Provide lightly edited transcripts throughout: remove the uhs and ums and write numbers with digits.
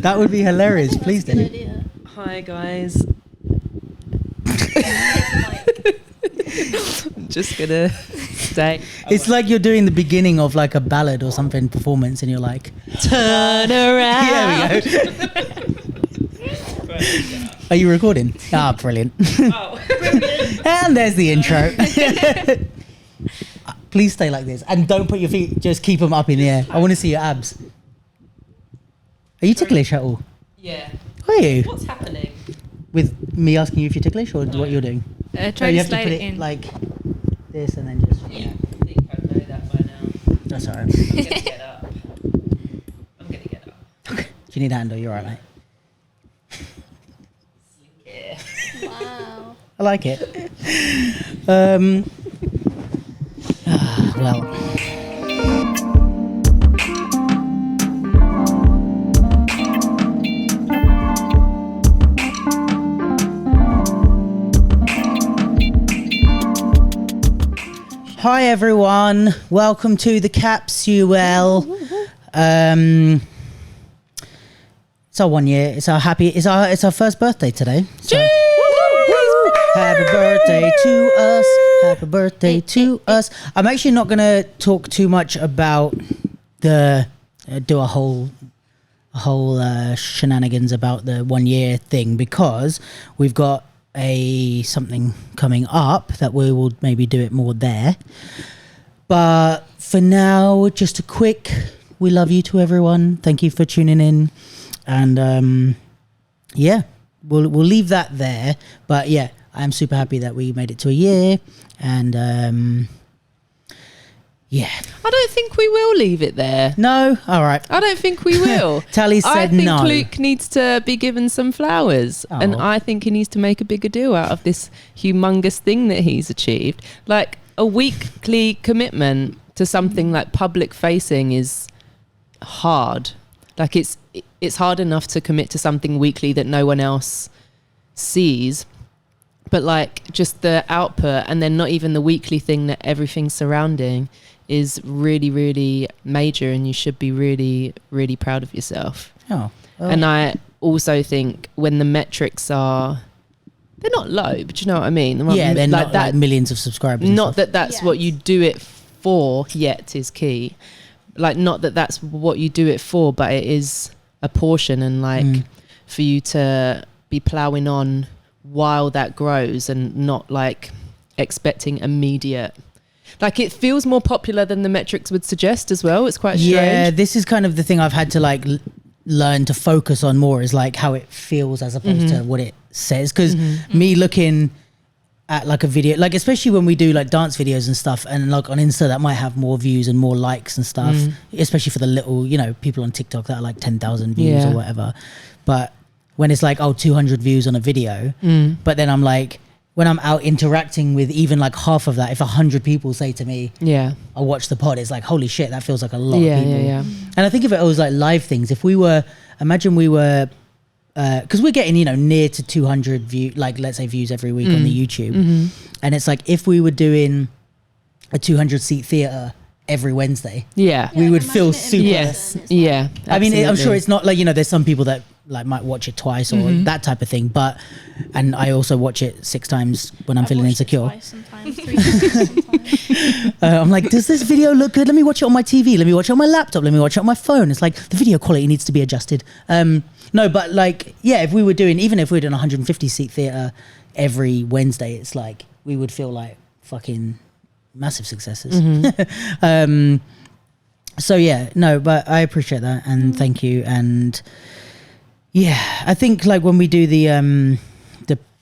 That would be hilarious. Please do. Hi guys. I'm just gonna stay. It's like you're doing the beginning of like a ballad or something performance, and you're like, turn around. Yeah, there we go. Are you recording? Ah, brilliant. Oh, brilliant. And there's the intro. Please stay like this and don't put your feet, just keep them up in the air. I want to see your abs. Are you ticklish at all? Yeah. Are you? What's happening? With me asking you if you're ticklish or what you're doing? Try you to have to slide put it it in. like this and then just... Yeah, I think I know that by now. That's all right. I'm gonna get up. Okay. Do you need a hand or you're all right, mate? Yeah. Wow. I like it. Well... Hi everyone, welcome to the Capsule. It's our 1 year. It's our first birthday today. So. Happy birthday to us. Happy birthday to us. I'm actually not gonna talk too much about do a whole shenanigans about the 1 year thing because we've got something coming up that we will maybe do it more there. But for now, just a quick we love you to everyone. Thank you for tuning in. And yeah, we'll leave that there. But yeah, I'm super happy that we made it to a year. And yeah. I don't think we will leave it there. No? All right. I don't think we will. Tali said no. I think Luke needs to be given some flowers. Oh. And I think he needs to make a bigger deal out of this humongous thing that he's achieved. Like a weekly commitment to something like public facing is hard. Like it's hard enough to commit to something weekly that no one else sees. But like just the output and then not even the weekly thing that everything's surrounding is really, really major, and you should be really, really proud of yourself. Oh. And I also think when the metrics they're not low, but you know what I mean? Yeah, they're like not that, like millions of subscribers. Not that that's what you do it for yet is key. Like not that that's what you do it for, but it is a portion, and like for you to be ploughing on while that grows and not like expecting immediate. Like it feels more popular than the metrics would suggest as well. It's quite strange. Yeah, this is kind of the thing I've had to like learn to focus on more, is like how it feels as opposed to what it says. Because me looking at like a video, like especially when we do like dance videos and stuff, and like on Insta that might have more views and more likes and stuff, especially for the little, people on TikTok that are like 10,000 views or whatever. But when it's like, 200 views on a video, but then I'm like, when I'm out interacting with even like half of that, if 100 people say to me, I watch the pod, it's like, holy shit, that feels like a lot of people. And I think if it was like live things, if we were, imagine we were, because we're getting, near to 200 views, like let's say views every week on the YouTube. And it's like, if we were doing a 200 seat theater every Wednesday, we would feel super. Yeah. I mean, I'm sure it's not like, there's some people that like might watch it twice or that type of thing, and I also watch it 6 times when I'm feeling insecure. Twice sometimes, 3 times sometimes. I'm like, does this video look good? Let me watch it on my TV. Let me watch it on my laptop. Let me watch it on my phone. It's like the video quality needs to be adjusted. No, but like, yeah, if we were doing, even if we were doing 150 seat theater every Wednesday, it's like we would feel like fucking massive successes. So yeah, no, but I appreciate that and thank you. And yeah, I think like when we do the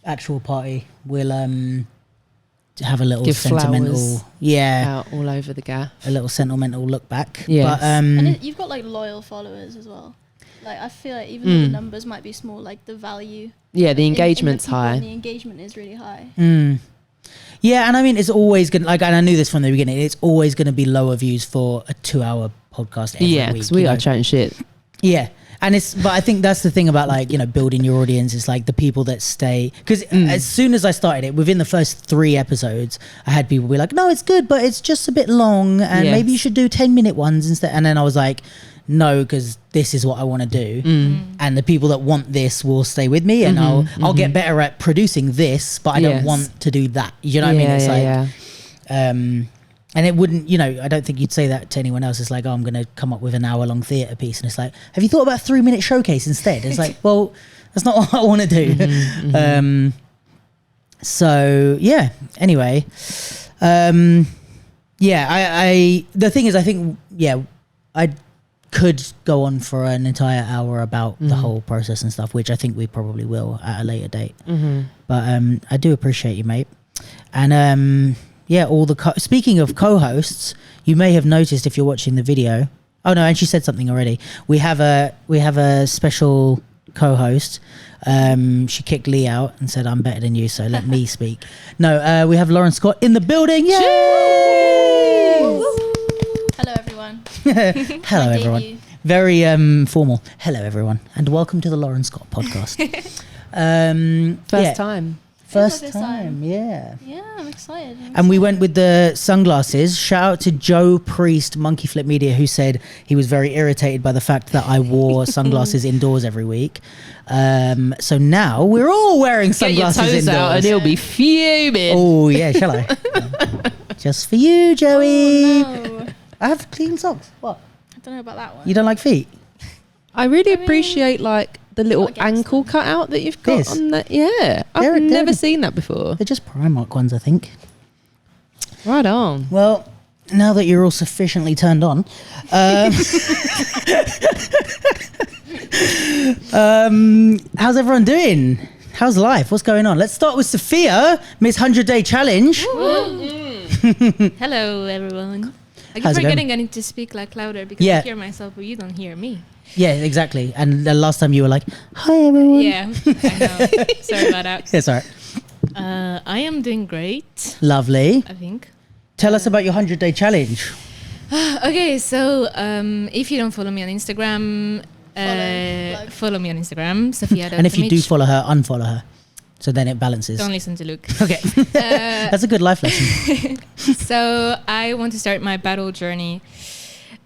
actual party, we'll have a little give sentimental, out all over the gaff, a little sentimental look back. Yes. But and you've got like loyal followers as well. Like I feel like even though the numbers might be small, like the value, the engagement's in the high. and the engagement is really high. Yeah, and I mean, it's always gonna, like, and I knew this from the beginning, it's always gonna be lower views for a 2-hour podcast every week. Yeah, because we are chatting shit. Yeah. And but I think that's the thing about like, building your audience is like the people that stay, because as soon as I started it, within the first 3 episodes, I had people be like, no, it's good, but it's just a bit long and maybe you should do 10-minute ones instead. And then I was like, no, because this is what I want to do, and the people that want this will stay with me, and I'll get better at producing this, but I don't want to do that. You know what I mean? It's and it wouldn't, you know, I don't think you'd say that to anyone else. It's like, oh, I'm going to come up with an hour-long theatre piece, and it's like, have you thought about a 3-minute showcase instead? It's like, well, that's not what I want to do. So yeah. Anyway, I the thing is, I think I could go on for an entire hour about the whole process and stuff, which I think we probably will at a later date. But I do appreciate you, mate. And all the speaking of co-hosts, you may have noticed if you're watching the video. Oh no, and she said something already. We have a special co-host. She kicked Lee out and said, I'm better than you, so let me speak. No, we have Lauren Scott in the building. Yay! Hello, everyone. Hello, everyone. Debut. Very formal. Hello, everyone, and welcome to the Lauren Scott podcast. First time. First First time, time. yeah. Yeah, I'm excited. And we went with the sunglasses. Shout out to Joe Priest, Monkey Flip Media, who said he was very irritated by the fact that I wore sunglasses indoors every week. So now we're all wearing sunglasses Get your toes indoors. out and he'll be fuming. Oh, yeah, shall I? Just for you, Joey. Oh, no. I have clean socks. What? I don't know about that one. You don't like feet? I really mean, appreciate like the little not against ankle them. cutout that you've got This? on that. Yeah, They're- I've never they're- seen that before. They're just Primark ones, I think. Right on. Well, now that you're all sufficiently turned on, how's everyone doing? How's life? What's going on? Let's start with Sofia, Miss 100-Day Challenge. Hello, everyone. I keep How's it going? forgetting I need to speak like louder because Yeah. I hear myself, but you don't hear me. Yeah, exactly. And the last time you were like, hi, everyone. Yeah, I know. Sorry about that. It's all right. I am doing great, Lovely. I think. Tell us about your 100-Day Challenge. Okay, so if you don't follow me on Instagram, Plug. follow me on Instagram, Sofia. And if you do follow her, unfollow her. So then it balances. don't listen to Luke. Okay. That's a good life lesson. So I want to start my battle journey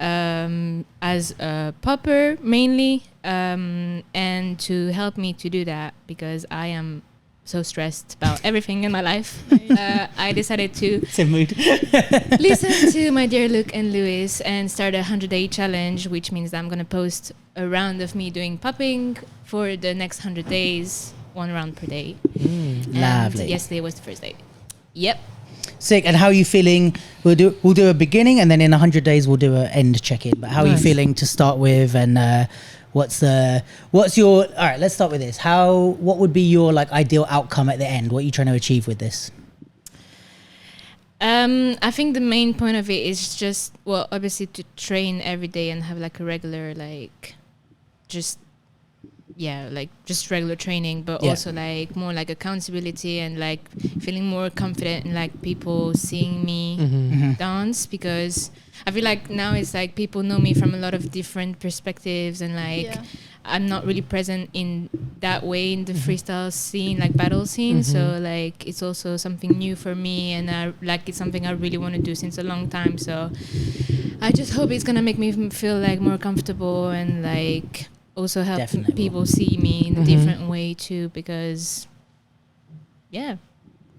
as a popper mainly, and to help me to do that, because I am so stressed about everything in my life, I decided to It's a mood. listen to my dear Luke and Lewis and start a 100-day challenge, which means that I'm going to post a round of me doing popping for the next 100 days, 1 round per day. And Lovely. yesterday was the first day. Yep. Sick. And how are you feeling? We'll do a beginning, and then in 100 days we'll do an end check-in. But how are you Nice. feeling to start with? And what's your? All right, let's start with this. What would be your like ideal outcome at the end? What are you trying to achieve with this? I think the main point of it is just, well, obviously to train every day and have like a regular, like, just regular training, but Yeah. also like more like accountability and like feeling more confident in like people seeing me dance, because I feel like now it's like people know me from a lot of different perspectives, and like Yeah. I'm not really present in that way in the freestyle scene, like battle scene. So like it's also something new for me, and it's something I really want to do since a long time. So I just hope it's gonna make me feel like more comfortable, and like also help Definitely. people see me in a different way too, because I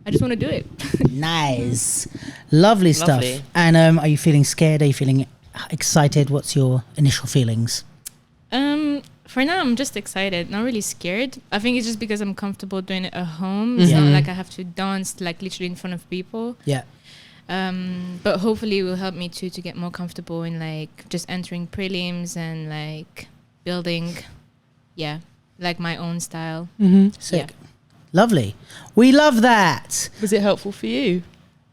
just want to do it. Nice, lovely stuff. Lovely. And are you feeling scared? Are you feeling excited? What's your initial feelings? For now, I'm just excited, not really scared. I think it's just because I'm comfortable doing it at home. It's not like I have to dance like literally in front of people. Yeah. But hopefully it will help me too to get more comfortable in like just entering prelims and like building, like my own style. Sick. Lovely. We love that. Was it helpful for you?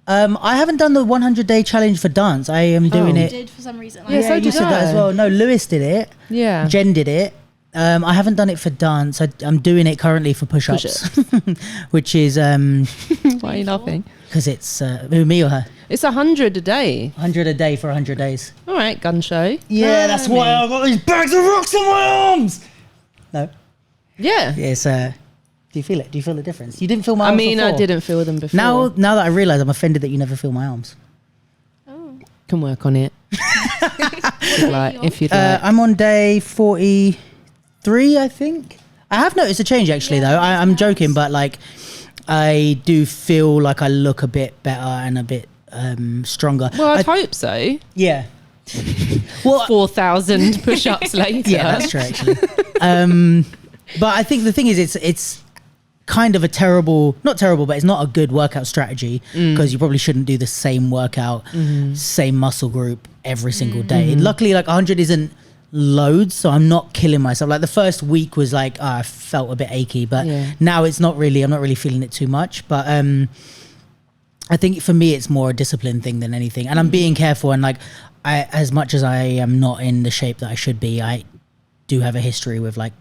I haven't done the 100-day challenge for dance. I am doing You it. did for some reason. Yeah, so you did said that I. as well. No, Lewis did it. Yeah. Jen did it. I haven't done it for dance. I'm doing it currently for push-ups, which is Why are you laughing? because it's who, me or her. It's 100 a day. 100 a day for 100 days. All right, gun show. Yeah, that's why I've got these bags of rocks in my arms. No, Yeah. it's do you feel it? Do you feel the difference? You didn't feel my I arms mean, before. I didn't feel them before. Now that I realise, I'm offended that you never feel my arms. Oh. Can work on it. if you'd like. I'm on day 43, I think. I have noticed a change actually, though. I'm joking, but like I do feel like I look a bit better and a bit stronger. Well, I'd hope so. Yeah. Well, 4,000 push-ups later. Yeah, that's true actually. But I think the thing is, it's kind of a not terrible, but it's not a good workout strategy because you probably shouldn't do the same workout, same muscle group every single day. Luckily, like 100 isn't loads, so I'm not killing myself. Like the first week was like, I felt a bit achy, but now it's not really, I'm not really feeling it too much. But I think for me, it's more a discipline thing than anything. And I'm being careful, and like, as much as I am not in the shape that I should be, I do have a history with like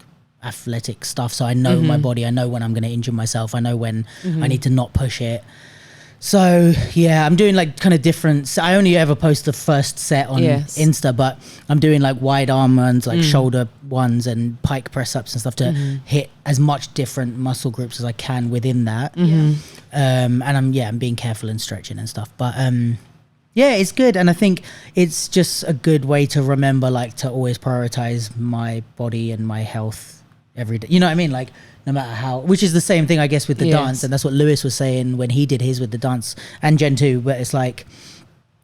athletic stuff, so I know my body. I know when I'm going to injure myself. I know when I need to not push it. So yeah, I'm doing like kind of different. I only ever post the first set on Insta, but I'm doing like wide arm runs, like shoulder ones and pike press ups and stuff to hit as much different muscle groups as I can within that. And I'm being careful and stretching and stuff, but yeah, it's good. And I think it's just a good way to remember, like, to always prioritize my body and my health every day. You know what I mean? Like, no matter how, which is the same thing, I guess, with the dance. And that's what Lewis was saying when he did his with the dance, and Gen 2. But it's like,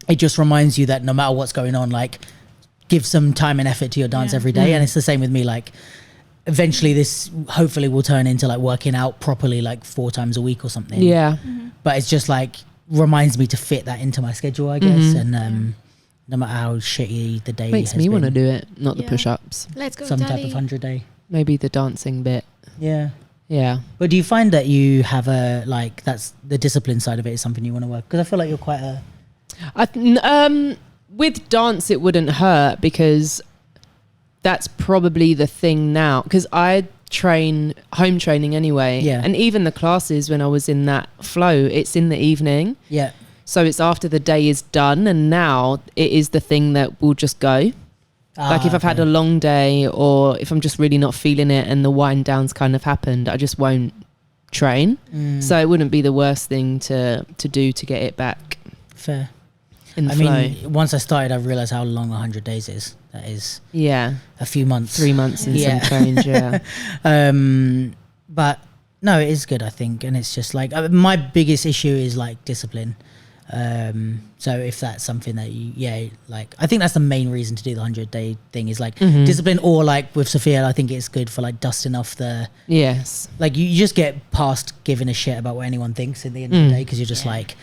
it just reminds you that no matter what's going on, like, give some time and effort to your dance every day. And it's the same with me. Like, eventually this hopefully will turn into like working out properly, like 4 times a week or something. Yeah. But it's just like, reminds me to fit that into my schedule, I guess. And no matter how shitty the day makes me want to do it, not the push-ups. Let's go, some Tali. type of 100 day. Maybe the dancing bit. Yeah. But do you find that you have a, like, that's the discipline side of it is something you want to work? Because I feel like you're quite a... with dance it wouldn't hurt, because that's probably the thing now, because I train home training anyway, and even the classes when I was in that flow, it's in the evening, so it's after the day is done, and now it is the thing that will just go. Like if I've had a long day, or if I'm just really not feeling it and the wind down's kind of happened, I just won't train. So it wouldn't be the worst thing to do to get it back. Fair. In the I flow. mean, once I started, I realized how long 100 days is. That is a few months. 3 months and some change, but no, it is good, I think. And it's just like, my biggest issue is like discipline. So if that's something that you, like, I think that's the main reason to do the 100 day thing is like discipline, or like with Sofia, I think it's good for like dusting off the, like you just get past giving a shit about what anyone thinks at the end of the day. Cause you're just like,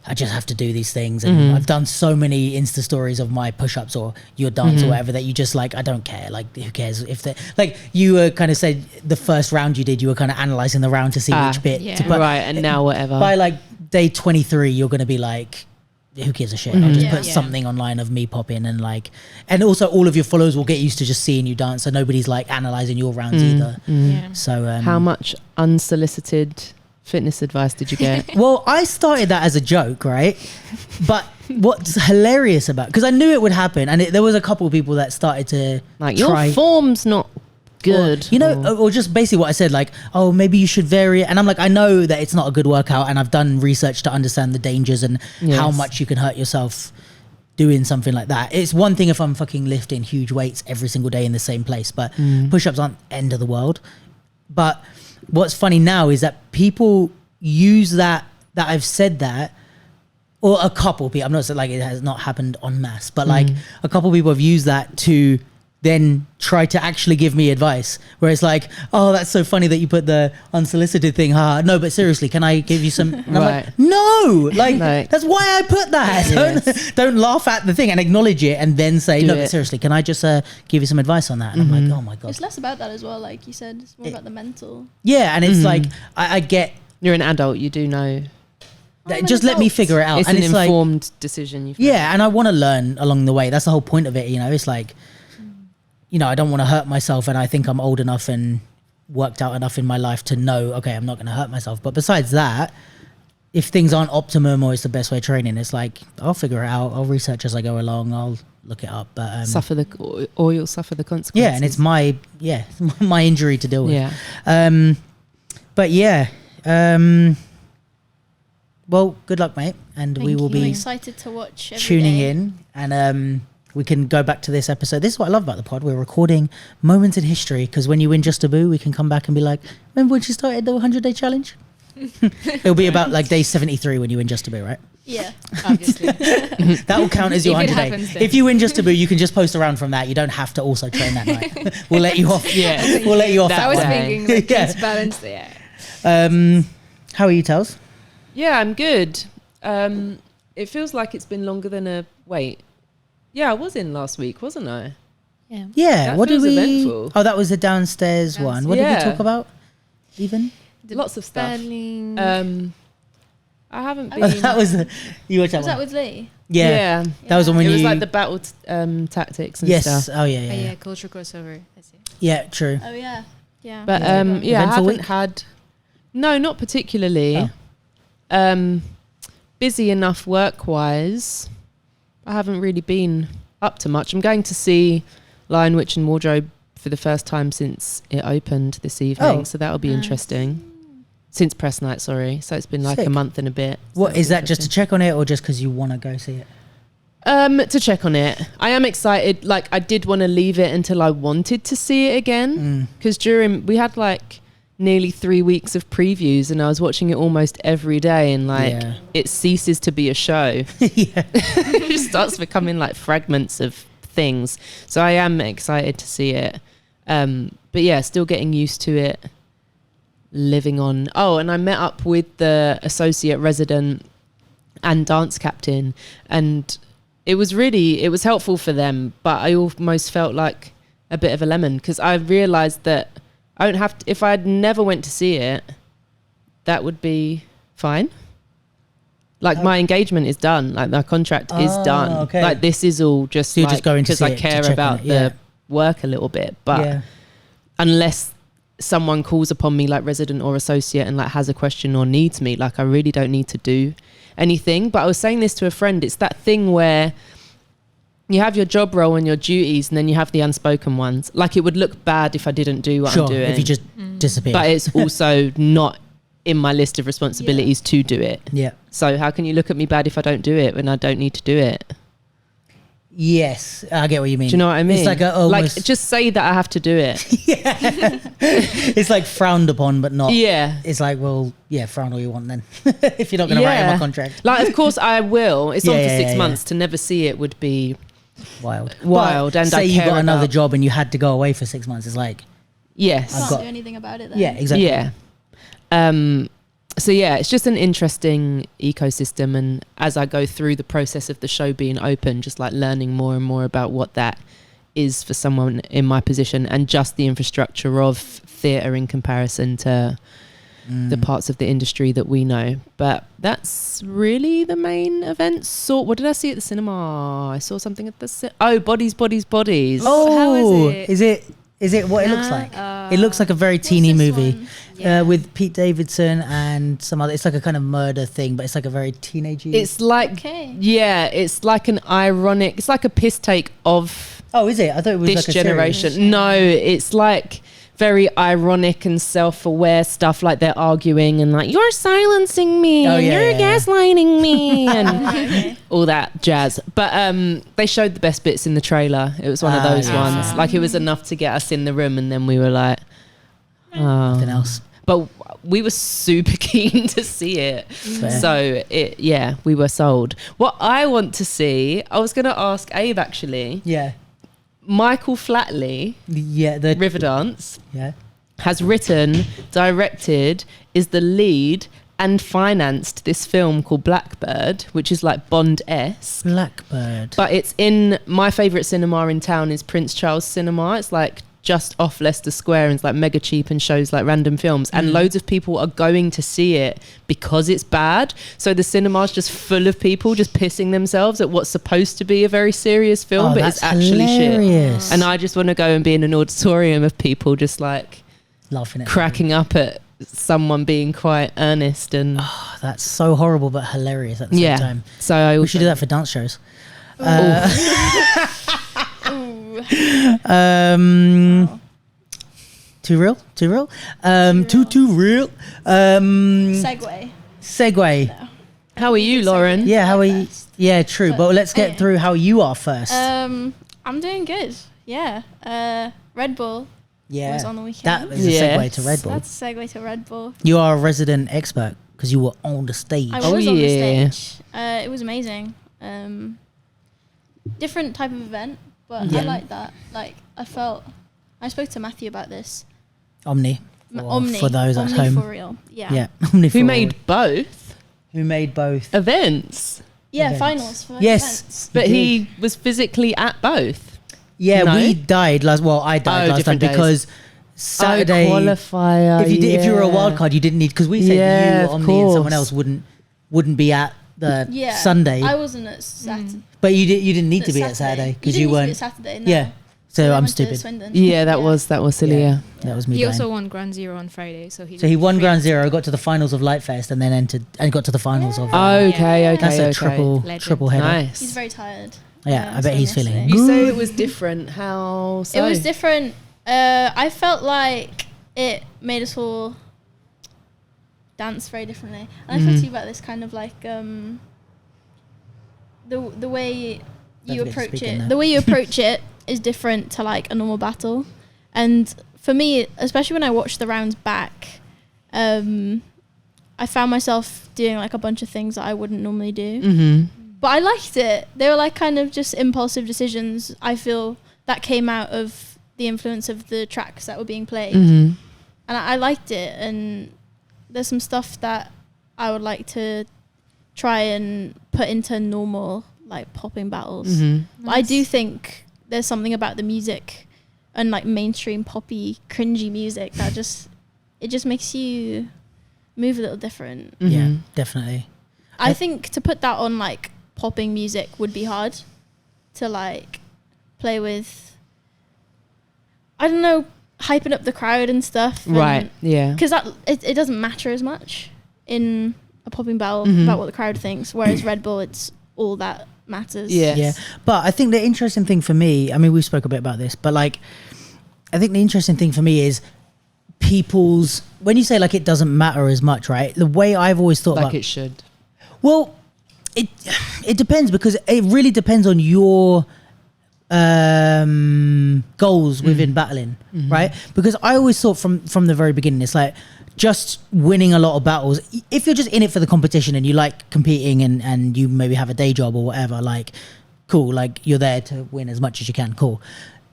I just have to do these things. And I've done so many Insta stories of my push-ups or your dance or whatever that you just like, I don't care. Like, who cares if they, like, you were kind of said the first round you did, you were kind of analyzing the round to see which bit to put. Right. And now whatever. By like day 23, you're going to be like, who gives a shit? I'll just put something online of me popping, and like, and also all of your followers will get used to just seeing you dance. So nobody's like analyzing your rounds either. So how much unsolicited fitness advice did you get? Well, I started that as a joke, right? But what's hilarious about, because I knew it would happen, and there was a couple of people that started to like, your form's not good, or, you know, or just basically what I said, like, oh, maybe you should vary it. And I'm like, I know that it's not a good workout, and I've done research to understand the dangers and how much you can hurt yourself doing something like that. It's one thing if I'm fucking lifting huge weights every single day in the same place, but push-ups aren't end of the world. But what's funny now is that people use that I've said that, or a couple people, I'm not saying like it has not happened en masse, but like a couple people have used that to then try to actually give me advice, where it's like, oh, that's so funny that you put the unsolicited thing. No, but seriously, can I give you some? And I'm like, no, like that's why I put that. Don't laugh at the thing and acknowledge it, and then say, no, but seriously, can I just give you some advice on that? And I'm like, oh my god, it's less about that as well. Like you said, it's more about the mental. Yeah, and it's like I get, you're an adult, you do know. Just let me figure it out. It's and an it's informed decision. You've made. And I want to learn along the way. That's the whole point of it. You know, it's like, you know, I don't want to hurt myself, and I think I'm old enough and worked out enough in my life to know, okay, I'm not going to hurt myself. But besides that, if things aren't optimum or it's the best way of training, it's like, I'll figure it out. I'll research as I go along. I'll look it up. But you'll suffer the consequences. Yeah, and it's my injury to deal with. Yeah. But yeah. Well, good luck, mate. And we will be excited to watch tuning in. And we can go back to this episode. This is what I love about the pod. We're recording moments in history, because when you win Just a Boo, we can come back and be like, remember when she started the 100-day challenge? It'll be about like day 73 when you win Just a Boo, right? Yeah. Obviously. That will count as your If it 100 happens day. then. If you win Just a Boo, you can just post around from that. You don't have to also train that night. We'll let you off. Yeah. We'll let you off That that I was one. thinking like, Yeah. it's balanced there. How are you, Tels? Yeah, I'm good. It feels like it's been longer than a wait. Yeah, I was in last week, wasn't I? Yeah. Yeah. That What did feels we? eventful. Oh, that was the downstairs one. What did Yeah. we talk about? Even Lots of stuff. Spelling. I haven't Oh, been. that was you watched that Was one. that with Lee? Yeah. That was the Yeah. one It you. was like the battle tactics and yes. stuff. Oh yeah. Oh, Yeah. yeah, Yeah. culture crossover. That's it. Yeah. True. Oh yeah. Yeah. But Yeah. yeah, I Eventful haven't week? had. No, not particularly. Oh. Busy enough work-wise. I haven't really been up to much. I'm going to see Lion, Witch and Wardrobe for the first time since it opened this evening, Oh. so that'll be Nice. interesting. Since press night, sorry. So it's been like Sick. a month and a bit. So What that'll is be that? Just to interesting. check on it, or just because you want to go see it? To check on it. I am excited. Like, I did want to leave it until I wanted to see it again, because we had like nearly 3 weeks of previews, and I was watching it almost every day, and like Yeah. it ceases to be a show. Yeah. It just starts becoming like fragments of things. So I am excited to see it. But yeah, still getting used to it. Living on. Oh, and I met up with the associate resident and dance captain, and it was helpful for them, but I almost felt like a bit of a lemon, because I realized that I don't have to, if I never went to see it, that would be fine. Like my engagement is done, like my contract is done. Okay. Like this is all just So you're like, just going to because see I it to care check on about it, yeah. the work a little bit, but Yeah. unless someone calls upon me like resident or associate and like has a question or needs me, like I really don't need to do anything. But I was saying this to a friend, it's that thing where you have your job role and your duties, and then you have the unspoken ones. Like it would look bad if I didn't do what Sure. I'm doing, If you just disappear. but it's also not in my list of responsibilities to do it. Yeah. So how can you look at me bad if I don't do it when I don't need to do it? Yes, I get what you mean. Do you know what I mean? It's like a almost, like just say that I have to do it. it's like frowned upon, but not. Yeah. It's like, well, yeah, frown all you want then. If you're not going to write in my contract. Like, of course I will. It's on Yeah, for yeah, 6 yeah, months. To never see it would be Wild. wild. But And say I you care got another about- job and you had to go away for 6 months. It's like, yes. Can't got- do anything about it then. yeah, exactly. Yeah. So yeah, it's just an interesting ecosystem, and as I go through the process of the show being open, just like learning more and more about what that is for someone in my position, and just the infrastructure of theatre in comparison to the parts of the industry that we know. But that's really the main event. So what did I see at the cinema? I saw something at the Bodies. Oh, How is it? Is it what it looks Nah, like? It looks like a very What's teeny this movie. one? Yeah. With Pete Davidson and some other. It's like a kind of murder thing, but it's like a very teenagey. It's like Okay. yeah, it's like an ironic. It's like a piss take of Oh, is it? I thought it was this like a series. generation. No, it's like very ironic and self-aware stuff, like they're arguing and like you're silencing me Oh, and yeah, you're yeah, yeah. gaslighting me and Okay. all that jazz. But they showed the best bits in the trailer. It was one of those yeah. ones. Like it was enough to get us in the room, and then we were like, Nothing else. but we were super keen to see it. Fair. So we were sold. What I want to see, I was going to ask Abe actually. Yeah. Michael Flatley, Yeah. The Riverdance, yeah. has written, directed, is the lead, and financed this film called Blackbird, which is like Bond-esque. Blackbird. But it's in my favourite cinema in town is Prince Charles Cinema. It's like just off Leicester Square, and it's like mega cheap and shows like random films, and loads of people are going to see it because it's bad. So the cinema's just full of people just pissing themselves at what's supposed to be a very serious film, Oh, but that's it's actually hilarious. shit. And I just want to go and be in an auditorium of people just like Laughing at cracking up at someone being quite earnest and Oh, that's so horrible but hilarious at the same yeah. time. So I We should do that for dance shows. Too real? Too real? Too real? Segway. Segway. No. How are you, Lauren? Yeah, how are you? Litefest. Yeah, true. But let's get through how you are first. I'm doing good. Yeah. Red Bull yeah, was on the weekend. that is a segue to Red Bull. That's a segue to Red Bull. You are a resident expert because you were on the stage. I Oh, was on the yeah. stage. It was amazing. Different type of event, but Yeah. I like that. Like, I spoke to Matthew about this. Omni. Omni. For those at Omni home. for real. Yeah. Yeah. Omni for Who all. made both Who made both? events? Yeah, Events. finals for Yes. events. But did. he was physically at both. Yeah, No? we died last. Well, I died last time different days. because Saturday. Qualifier. If you were a wild card, you didn't need because we said Yeah, you, of Omni, and someone course. else wouldn't be at the Yeah. Sunday. I wasn't at Saturday. But you didn't need to be at Saturday because you weren't. Saturday, no. Yeah. So I I'm went to stupid. Swindon. Yeah, that was silly. Yeah. That was me. He dying. also won Ground Zero on Friday, so he won Ground Zero, got to the finals of Litefest, and then entered and got to the finals of. Okay. That's a Legend. triple header. Nice. He's very tired. Yeah, I bet so he's feeling yesterday. You say good. it was different. How so? It was different. I felt like it made us all dance very differently. And I talked to you about this kind of like the way Don't you forget to approach speak in it. there. The way you approach it is different to like a normal battle. And for me, especially when I watched the rounds back, I found myself doing like a bunch of things that I wouldn't normally do. Mm-hmm. But I liked it. They were like kind of just impulsive decisions. I feel that came out of the influence of the tracks that were being played. Mm-hmm. And I liked it. And there's some stuff that I would like to try and put into normal like popping battles. Mm-hmm. But I do think there's something about the music and like mainstream poppy cringy music that just makes you move a little different. Mm-hmm. Yeah, definitely. I think to put that on like popping music would be hard to like play with. I don't know, hyping up the crowd and stuff. Right. Yeah. Because it doesn't matter as much in a popping battle Mhm. about what the crowd thinks. Whereas Red Bull, it's all that matters. Yes. Yeah, but I think the interesting thing for me, I mean, we spoke a bit about this, but like, I think the interesting thing for me is people's, when you say like it doesn't matter as much, right? The way I've always thought Like about it should. well, it depends because it really depends on your goals within battling, right? Because I always thought from the very beginning, it's like just winning a lot of battles. If you're just in it for the competition and you like competing and you maybe have a day job or whatever, like cool, like you're there to win as much as you can, cool.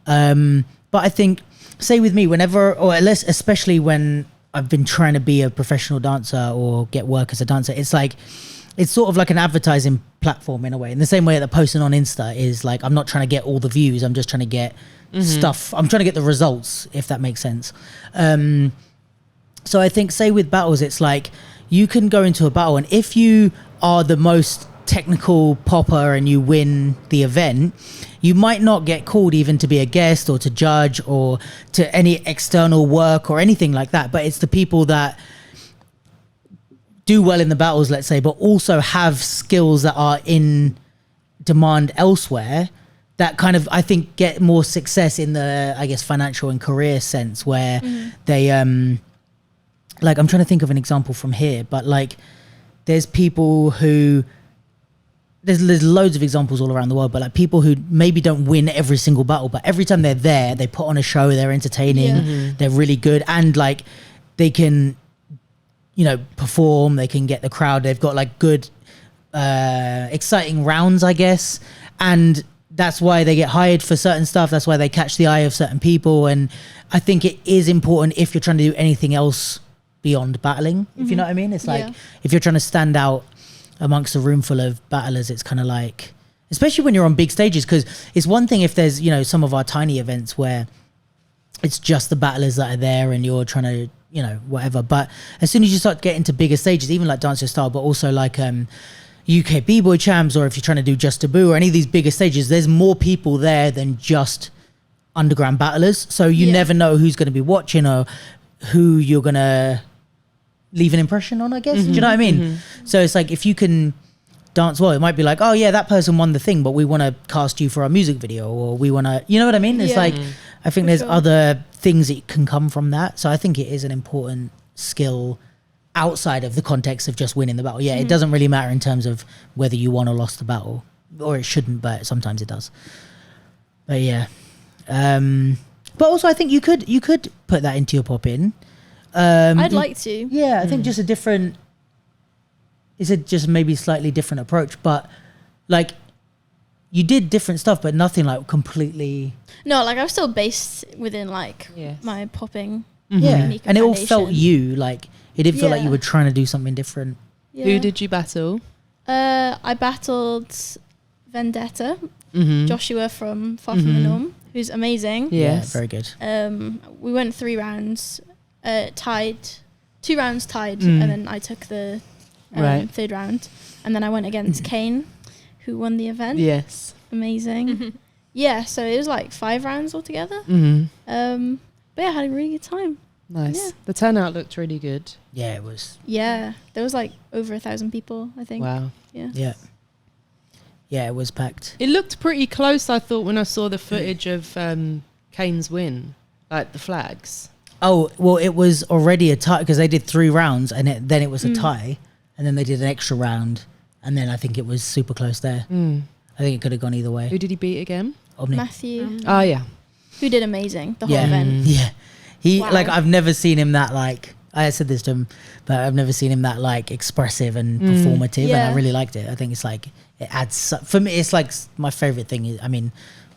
But I think, say with me, whenever, or at least especially when I've been trying to be a professional dancer or get work as a dancer, it's like, it's sort of like an advertising platform in a way. In the same way that posting on Insta is like, I'm not trying to get all the views, I'm just trying to get stuff. I'm trying to get the results, if that makes sense. So I think, say with battles, it's like you can go into a battle and if you are the most technical popper and you win the event, you might not get called even to be a guest or to judge or to any external work or anything like that. But it's the people that do well in the battles, let's say, but also have skills that are in demand elsewhere that kind of, I think, get more success in the, I guess, financial and career sense where they, like, I'm trying to think of an example from here, but like there's people who, there's loads of examples all around the world, but like people who maybe don't win every single battle, but every time they're there, they put on a show, they're entertaining, they're really good, and like they can, you know, perform, they can get the crowd, they've got like good, exciting rounds, I guess, and that's why they get hired for certain stuff, that's why they catch the eye of certain people, and I think it is important if you're trying to do anything else beyond battling, if you know what I mean. It's like, if you're trying to stand out amongst a room full of battlers, it's kind of like, especially when you're on big stages, because it's one thing if there's, you know, some of our tiny events where it's just the battlers that are there and you're trying to, you know, whatever, but as soon as you start getting to bigger stages, even like Dance Your Style, but also like UK B-Boy Champs, or if you're trying to do Just Taboo or any of these bigger stages, there's more people there than just underground battlers, so you never know who's going to be watching or who you're going to leave an impression on, I guess. Do you know what I mean? So it's like, if you can dance well, it might be like, oh yeah, that person won the thing, but we want to cast you for our music video, or we want to, you know what I mean? It's like, I think there's other things that can come from that. So I think it is an important skill outside of the context of just winning the battle. Yeah, it doesn't really matter in terms of whether you won or lost the battle, or it shouldn't, but sometimes it does. But yeah, but also I think you could put that into your pop-in. I'd like to. Yeah, I think just a different. Is it just maybe slightly different approach? But like, you did different stuff, but nothing like completely. No, like I was still based within like Yes. my popping. Yeah, Unique and it all foundation. felt you. Like it didn't feel like Yeah. you were trying to do something different. Yeah. Who did you battle? I battled Vendetta, Mm-hmm. Joshua from Far From the Norm, who's amazing. Yes. Yeah, very good. We went 3 rounds, tied, 2 rounds tied, Mm. and then I took the Right. 3rd round, and then I went against Kane, who won the event. Yes. Amazing. Yeah, so it was like 5 rounds altogether. Mm-hmm. But yeah, I had a really good time. Nice. Yeah. The turnout looked really good. Yeah, it was. Yeah, there was like over 1,000 people, I think. Wow. Yeah. Yeah. Yeah, it was packed. It looked pretty close, I thought, when I saw the footage of Kane's win, like the flags. Oh, well, it was already a tie because they did 3 rounds and then it was a tie, and then they did an extra round, and then I think it was super close there. I think it could have gone either way. Who did he beat again? Omni. Matthew, Oh, yeah. who did amazing the whole Yeah. event. Yeah. He, Wow. like, I've never seen him that, like, I said this to him, but I've never seen him that, like, expressive and performative, and Yeah. I really liked it. I think it's, like, it adds, for me, it's, like, my favourite thing is, I mean,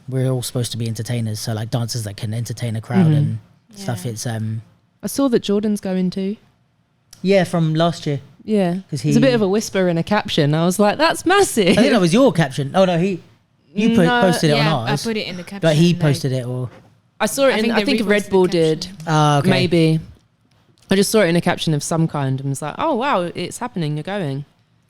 we're all supposed to be entertainers, so, like, dancers that can entertain a crowd and stuff, it's, I saw that Jordan's going too. yeah, from last year. Yeah. 'Cause There's a bit he- of a whisper in a caption. I was like, that's massive. I think that was your caption. Oh, no, you No, posted it Yeah, on ours. I put it in the caption. But he like- posted it, or I saw it I in, think I they think reposted Red the Bull caption. did. okay. Maybe. I just saw it in a caption of some kind and was like, oh, wow, it's happening. You're going.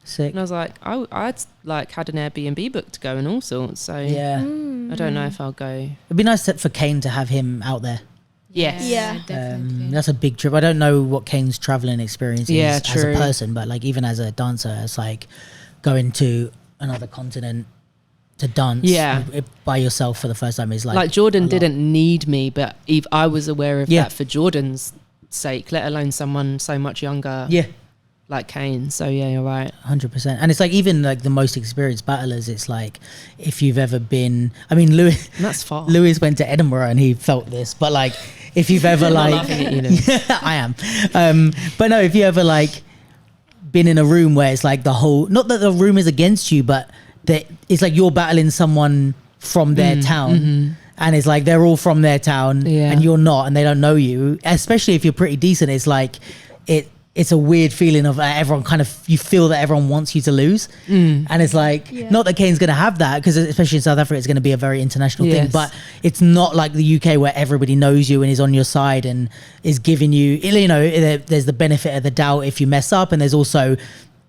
Sick. And I was like, oh, I'd like had an Airbnb book to go and all sorts. So Yeah, I don't know if I'll go. it'd be nice for Kane to have him out there. Yes. Yeah. definitely. That's a big trip. I don't know what Kane's traveling experience is Yeah, as true. a person, but like even as a dancer, it's like going to another continent to dance Yeah. by yourself for the first time is Like Jordan a lot. didn't need me, but I was aware of Yeah. that for Jordan's sake, let alone someone so much younger Yeah, like Kane. So yeah, you're right. 100%. And it's like even like the most experienced battlers, it's like if you've ever been, I mean, Lewis And that's far. went to Edinburgh and he felt this, but like if you've ever I'm not like laughing at you, Lewis. I am, but no, if you ever like been in a room where it's like the whole, not that the room is against you, but that it's like you're battling someone from their town, and it's like they're all from their town, Yeah. and you're not, and they don't know you. Especially if you're pretty decent, it's like it's a weird feeling of everyone kind of, you feel that everyone wants you to lose, and it's like Yeah. not that Kane's gonna have that, because especially in South Africa it's going to be a very international thing, Yes. but it's not like the UK where everybody knows you and is on your side and is giving you, you know, there's the benefit of the doubt if you mess up, and there's also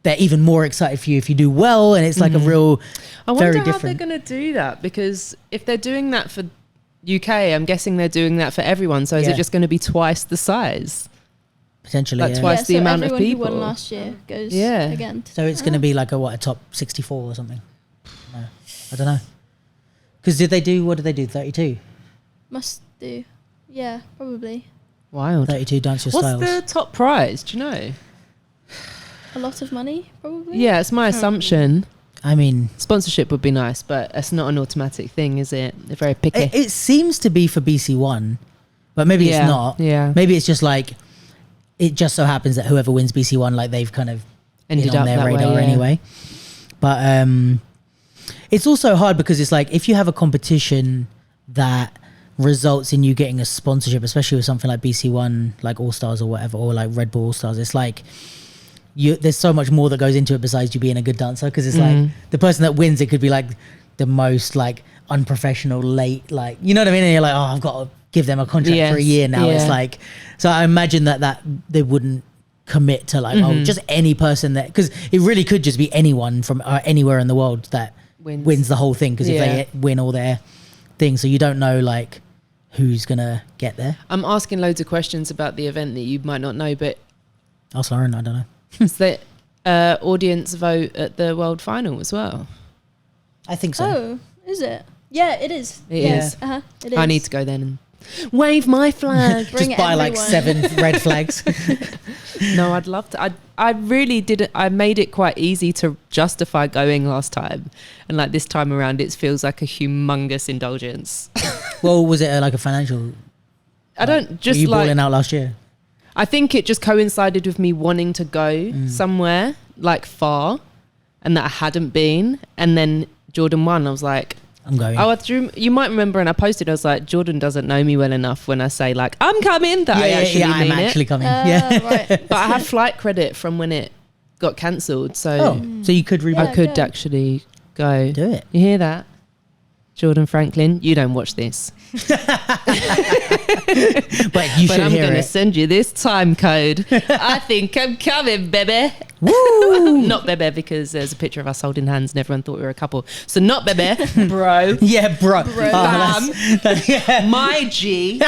they're even more excited for you if you do well, and it's like a real I wonder very how different. they're going to do that, because if they're doing that for UK, I'm guessing they're doing that for everyone. So is Yeah. it just going to be twice the size? Potentially, Like yeah. twice the amount of everyone people. who won last year goes Yeah. again. So it's going to be like a top 64 or something. No, I don't know. Because what did they do? 32? Must do. Yeah, probably. Wild. 32 dance your What's styles. the top prize? Do you know? A lot of money, probably. Yeah, it's my assumption. I mean, Sponsorship would be nice, but it's not an automatic thing, is it? They're very picky. it seems to be for BC1, but maybe Yeah, it's not. yeah. Maybe it's just like, it just so happens that whoever wins BC1, like they've kind of Ended been on up their that way, radar yeah. anyway. But it's also hard because it's like, if you have a competition that results in you getting a sponsorship, especially with something like BC1, like All Stars or whatever, or like Red Bull All Stars, it's like, there's so much more that goes into it besides you being a good dancer, because it's like the person that wins, it could be like the most like unprofessional late, like, you know what I mean, and you're like, oh, I've got to give them a contract for a Yes, year now. It's yeah. like, so I imagine that they wouldn't commit to like, oh, just any person that, because it really could just be anyone from anywhere in the world that wins the whole thing, because Yeah. if they win all their things, so you don't know like who's gonna get there. I'm asking loads of questions about the event that you might not know, but Ask Lauren, I don't know. is the audience vote at the World Final as well? I think so. Oh, is it? Yeah, it is. It yes. is. It is. I need to go then and Wave my flag. Bring Just buy like everyone. 7 red flags. No, I'd love to. I really did. I made it quite easy to justify going last time, and like this time around, it feels like a humongous indulgence. Well, was it like a financial? I don't just were you like. balling out last year? I think it just coincided with me wanting to go somewhere like far, and that I hadn't been, and then Jordan won. I was like, I'm going. oh, you might remember, and I posted. I was like, Jordan doesn't know me well enough when I say like I'm coming. That I actually mean I'm actually it. coming. Yeah. Right. But I have flight credit from when it got cancelled, so So you could Yeah. I could go. actually go. do it. You hear that, Jordan Franklin? You don't watch this, But you but should I'm hear going to it. send you this time code. I think I'm coming, baby. Woo! Not baby, because there's a picture of us holding hands and everyone thought we were a couple. So not baby, bro. Yeah, bro. Bam. Yeah. My G.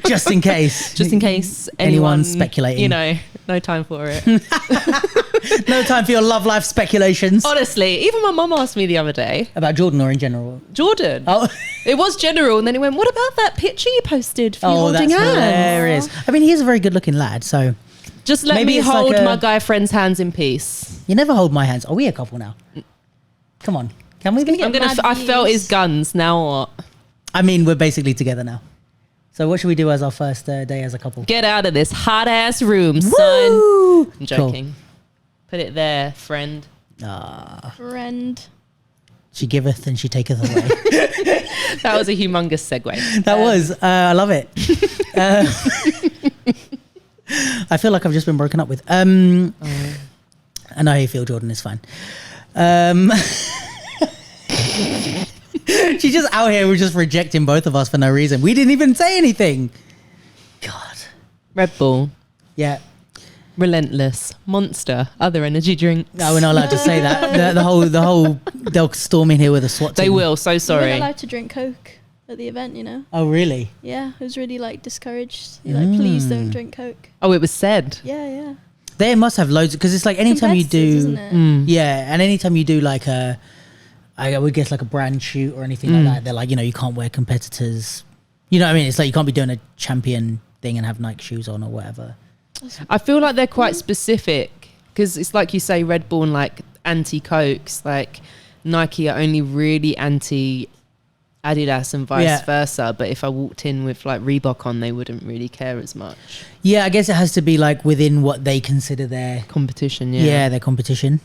Just in case. Just in case Anyone's anyone, speculating. You know, no time for it. No time for your love life speculations. Honestly, even my mum asked me the other day, About Jordan or in general? Jordan. Oh, It was general, and then he went, "What about that picture you posted for you holding that's hands?" hilarious. I mean, he is a very good looking lad, so Just let Maybe me it's hold like a- my guy friend's hands in peace. you never hold my hands. Are we a couple now? Come on. Can we be? get mad I felt views. his guns. Now what? I mean, we're basically together now. So what should we do as our first day as a couple? Get out of this hot ass room, son. Woo! I'm joking. Put it there, friend. Friend. She giveth and she taketh away. That was a humongous segue. That was. I love it. I feel like I've just been broken up with. I know how you feel, Jordan. It's fine. She's just out here. We're just rejecting both of us for no reason. We didn't even say anything. God. Red Bull, Yeah. Relentless, Monster, other energy drinks. No, we're not allowed to say that. The whole. They'll storm in here with a SWAT team. They will. So We sorry. weren't allowed to drink Coke at the event, you know. Oh, really? Yeah, it was really like discouraged. You're like, please don't drink Coke. Oh, it was said. Yeah. They must have loads because it's like anytime you Competitors, do. isn't it? Yeah, and anytime you do like I would guess like a brand shoot or anything like that, they're like, you can't wear competitors. You know what I mean? It's like you can't be doing a champion thing and have Nike shoes on or whatever. I feel like they're quite specific because it's like you say, Red Bull and like anti-Cokes, like Nike are only really anti Adidas and vice versa. But if I walked in with like Reebok on, they wouldn't really care as much. Yeah, I guess it has to be like within what they consider their Competition, yeah. their competition.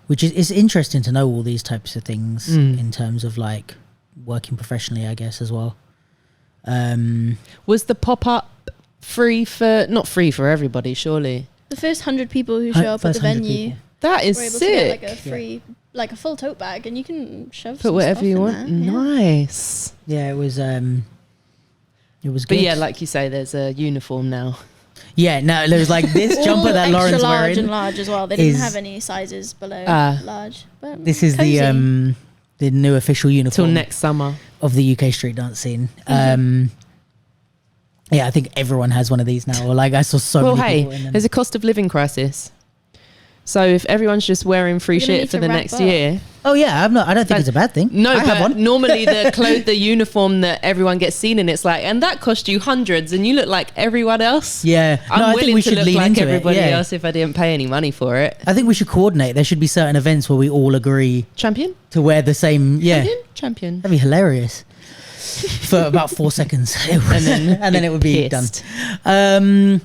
Which is it's interesting to know all these types of things in terms of like working professionally, I guess, as well. Was the pop-up not free for everybody, surely? The first 100 people who show up at First the 100 venue people. That is were able sick. to get like a free, like a full tote bag, and you can shove Put some whatever stuff you in want. there. Yeah. Nice. Yeah, it was good. But yeah, like you say, there's a uniform now. Yeah, no, there was like this All jumper that extra Lauren's large wearing. and large as well. They didn't is- have any sizes below Ah. large. But This is cozy. the new official Till uniform next summer. of the UK street dance scene. Yeah, I think everyone has one of these now. Or like I saw so Well, many hey, people in them. there's a cost of living crisis. So if everyone's just wearing free You're gonna shit need for to the wrap next up. year. Oh yeah, I don't think it's a bad thing. No, I have but one. normally the uniform that everyone gets seen in, it's like, and that cost you hundreds and you look like everyone else. Yeah, I'm no, I willing think we to should look lean like into everybody it. Yeah. else if I didn't pay any money for it. I think we should coordinate. There should be certain events where we all agree Champion? to wear the same. Yeah, Champion. that'd be hilarious. For about 4 seconds, And then and then it would be pissed. done.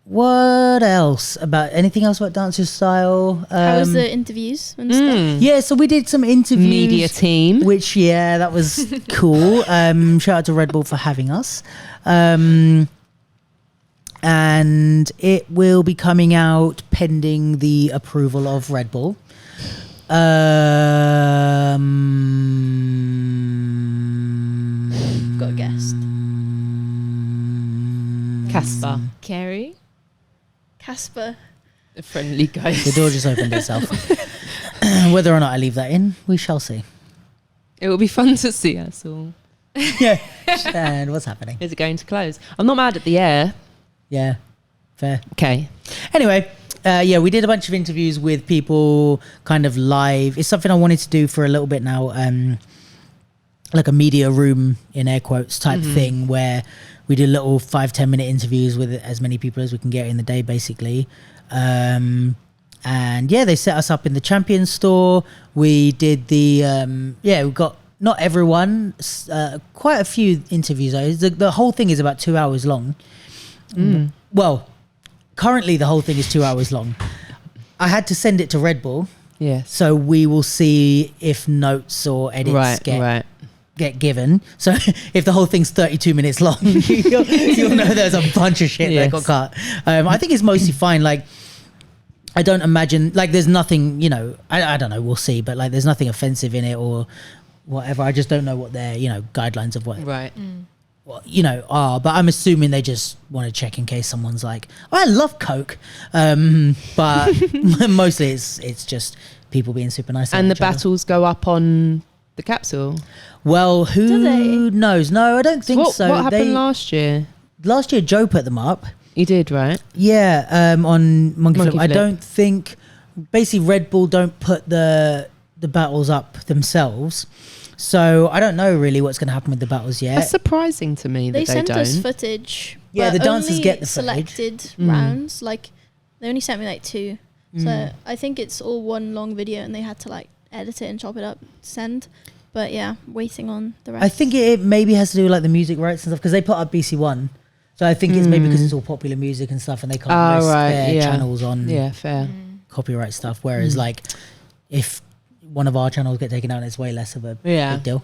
What else about anything else about Dancer's Style? How was the interviews and stuff? Yeah, so we did some interviews. Media team. Which, yeah, that was cool. Shout out to Red Bull for having us. And it will be coming out pending the approval of Red Bull. Got a guest. Casper. Carrie. Casper. The friendly ghost. The door just opened itself. Whether or not I leave that in, we shall see. It will be fun to see us all. Yeah. And what's happening? Is it going to close? I'm not mad at the air. Yeah. Fair. Okay. Anyway, yeah, we did a bunch of interviews with people kind of live. It's something I wanted to do for a little bit now. like a media room in air quotes type thing where we do little 5-10 minute interviews with as many people as we can get in the day, basically. And yeah, they set us up in the Champions store. We did the we got not everyone, quite a few interviews. The whole thing is about 2 hours long. Well, currently the whole thing is 2 hours long. I had to send it to Red Bull. Yes. So we will see if notes or edits get given. So if the whole thing's 32 minutes long, you'll know there's a bunch of shit that got cut. I think it's mostly fine. Like, I don't imagine, like, there's nothing, you know, I don't know, we'll see, but like there's nothing offensive in it or whatever. I just don't know what their, you know, guidelines of what you know are, but I'm assuming they just want to check in case someone's like, oh, I love Coke, but mostly it's just people being super nice. And the battles go up on the Capsule. Well, who knows? No, I don't think so. What happened last year? Last year Joe put them up. He did, right? Yeah, on Monkey Flip. I Flip. don't think, basically Red Bull don't put the battles up themselves. So I don't know really what's going to happen with the battles yet. That's surprising to me that they sent don't. us footage. Yeah, but the dancers only get the footage. selected rounds. Like, they only sent me like 2. So I think it's all one long video and they had to like edit it and chop it up, send. But yeah, waiting on the rest. I think it maybe has to do with like the music rights and stuff because they put up BC1. So I think it's maybe because it's all popular music and stuff and they can't risk their channels on copyright stuff. Whereas like if one of our channels get taken out, it's way less of a big deal.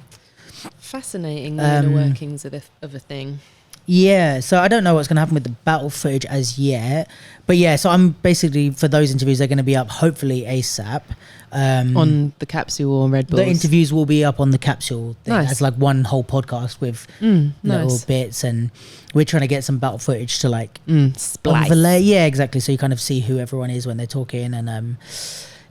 Fascinating, the inner workings of a thing. Yeah, so I don't know what's going to happen with the battle footage as yet. But yeah, so I'm basically, for those interviews, they're going to be up hopefully ASAP. On the Capsule or Red Bull. The interviews will be up on the Capsule thing as like one whole podcast with little bits. And we're trying to get some battle footage to like overlay. Yeah, exactly. So you kind of see who everyone is when they're talking. And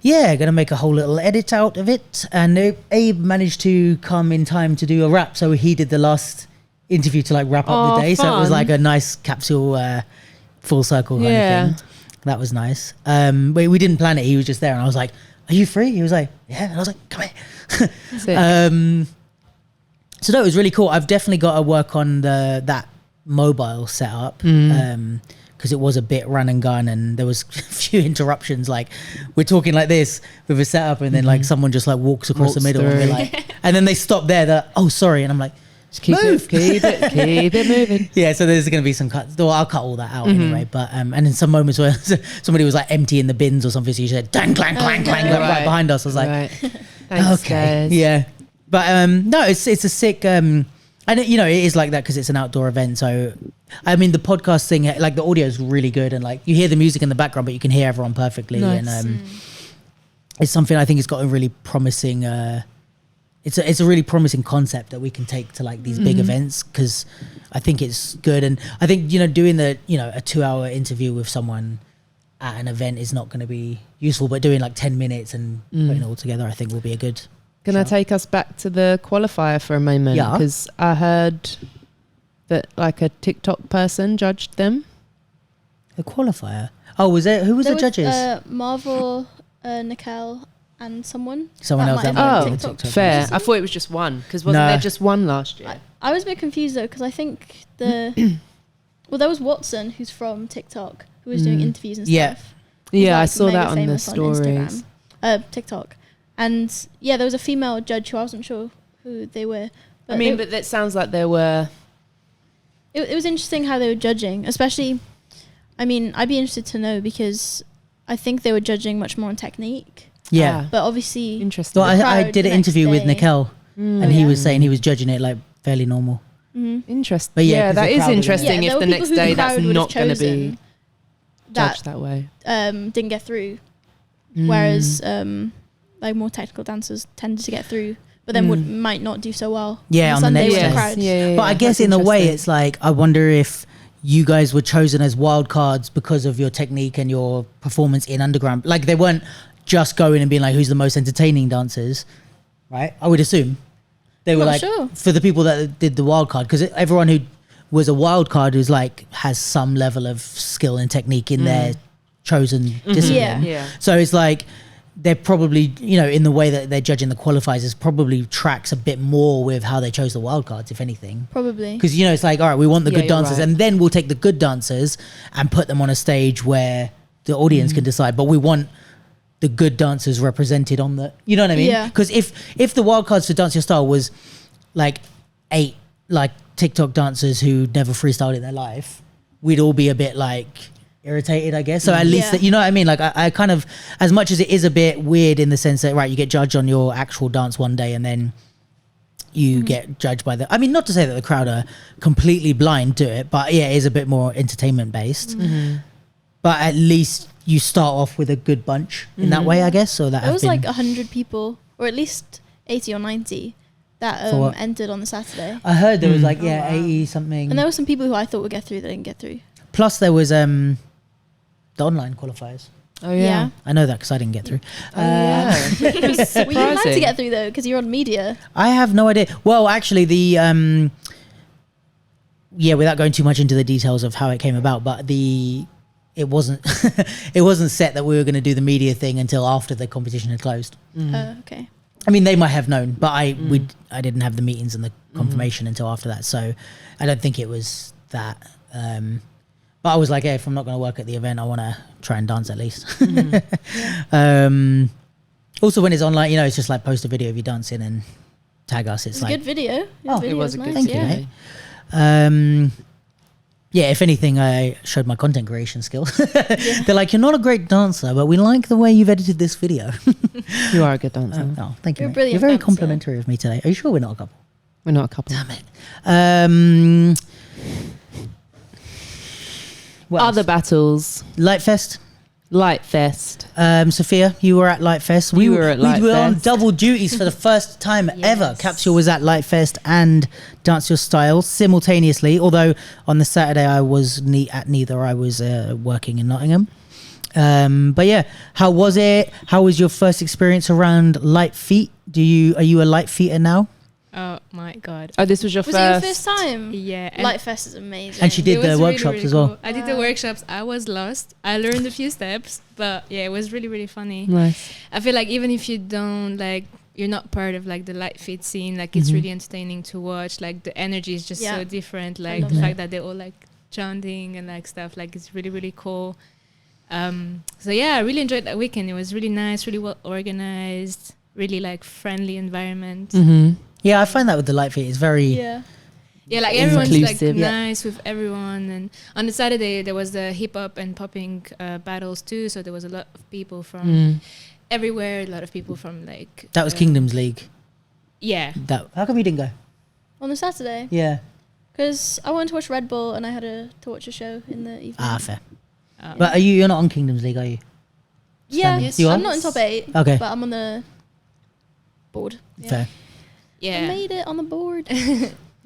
going to make a whole little edit out of it. And Abe managed to come in time to do a wrap. So he did the last interview to like wrap up the day. Fun. So it was like a nice Capsule full circle kind of thing. That was nice. We didn't plan it. He was just there and I was like, are you free? He was like, yeah. And I was like, come here. So that was really cool. I've definitely got to work on that mobile setup because it was a bit run and gun and there was a few interruptions. Like we're talking like this with a setup and then like someone just like walks across the middle and we're like, and then they stop there. They're like, oh, sorry. And I'm like, keep it moving. Yeah, so there's going to be some cuts. Well, I'll cut all that out anyway. But and in some moments where somebody was like emptying the bins or something, so you said dang, clang, clang, clang, like, right behind us. I was like, Thanks, okay, guys. yeah. But no, it's a sick. And you know, it is like that because it's an outdoor event. So I mean, the podcast thing, like the audio is really good, and like you hear the music in the background, but you can hear everyone perfectly. Nice. And it's something I think it's got a really promising. It's a really promising concept that we can take to like these big events because I think it's good. And I think, you know, doing a 2-hour interview with someone at an event is not going to be useful, but doing like 10 minutes and putting it all together, I think will be a good. Can I take us back to the qualifier for a moment? Yeah. Because I heard that like a TikTok person judged them. The qualifier? Oh, was it? Who was the judges? Marvel, Nicole, and someone else might that have might been be TikTok. Fair. I thought it was just one because wasn't there just one last year? I was a bit confused though because I think well, there was Watson who's from TikTok who was doing interviews and stuff. He's I like saw mega that on the famous stories. TikTok, and there was a female judge who I wasn't sure who they were. But but that sounds like there were. It was interesting how they were judging, especially. I mean, I'd be interested to know because I think they were judging much more on technique. Yeah. But obviously, Interesting. Well, I did an interview with Nicole and he was saying he was judging it like fairly normal. Interesting. But that is interesting Yeah, if the next day that's not going to be judged that way. Didn't get through. Whereas like more technical dancers tended to get through, but then might not do so well. Yeah, on the Sunday next with the day. crowd. Yeah, But I guess in a way it's like, I wonder if you guys were chosen as wild cards because of your technique and your performance in underground. Like they weren't just going and being like, who's the most entertaining dancers, right? I would assume they were Not like sure. for the people that did the wild card, because everyone who was a wild card who's like has some level of skill and technique in their chosen discipline. Yeah. So it's like they're probably, you know, in the way that they're judging the qualifiers, is probably tracks a bit more with how they chose the wildcards, if anything. Probably. Because, you know, it's like, all right, we want the good you're dancers, right. and then we'll take the good dancers and put them on a stage where the audience can decide. But we want the good dancers represented on the, you know what I mean? Yeah. Because if the wildcards for Dance Your Style was like 8 like TikTok dancers who never freestyled in their life, we'd all be a bit like irritated, I guess. So at least that, you know what I mean? Like I kind of, as much as it is a bit weird in the sense that, right, you get judged on your actual dance one day and then you get judged by the, I mean, not to say that the crowd are completely blind to it, but yeah, it is a bit more entertainment based. But at least you start off with a good bunch in that way, I guess. So that There was like 100 people, or at least 80 or 90 that For what? entered on the Saturday. I heard there was like, Oh, wow. 80 something. And there were some people who I thought would get through that didn't get through. Plus there was the online qualifiers. Oh yeah. I know that because I didn't get through. Oh yeah. Well, you didn't have to Surprising. get through though, because you're on media. I have no idea. Well, actually, the without going too much into the details of how it came about, but it wasn't it wasn't set that we were going to do the media thing until after the competition had closed. Okay. I mean, they might have known, but I didn't have the meetings and the confirmation until after that, so I don't think it was that. But I was like, hey, if I'm not going to work at the event, I want to try and dance at least. Also, when it's online, you know, it's just like post a video of you dancing and tag us. It's It's a like, good video. Oh, It was a good Thank you, video. mate. Yeah, if anything, I showed my content creation skills. They're like, you're not a great dancer, but we like the way you've edited this video. You are a good dancer. Oh, thank you. You're a mate. brilliant You're very dancer. complimentary of me today. Are you sure we're not a couple? We're not a couple. Damn it. What Other else? battles. Litefest. Litefest. Sophia, you were at Litefest. We were at We were on Litefest. double duties for the first time ever. Yes. Capsule was at Litefest and Dance Your Style simultaneously. Although on the Saturday I was at neither. I was working in Nottingham. But yeah, how was it? How was your first experience around light feet? Are you a light feeter now? Oh my god. Oh, this was your Was first. it your first time? Yeah. and Lightfest is amazing. And she did it the was workshops really as well. cool. I did the workshops. I was lost. I learned a few steps, but yeah, it was really, really funny. Nice. I feel like even if you don't like, you're not part of like the light fit scene, like it's really entertaining to watch. Like the energy is just Yeah. so different. I Like love the that. fact that they're all like chanting and like stuff, like it's really, really cool. So yeah, I really enjoyed that weekend. It was really nice, really well organized, really like friendly environment. Yeah, I find that with the light feet, it's very. Yeah. Yeah, like everyone's like Inclusive. Yeah. nice with everyone. And on the Saturday there was the hip hop and popping battles too. So there was a lot of people from everywhere. A lot of people from like. That was Kingdoms League. Yeah. How come you didn't go? On the Saturday. Yeah. Because I wanted to watch Red Bull and I had to watch a show in the evening. Ah, fair. Um, But you're not on Kingdoms League, are you? Yeah, Yes, you I'm are? not in top 8. Okay. But I'm on the board. Yeah. Fair. I yeah. made it on the board.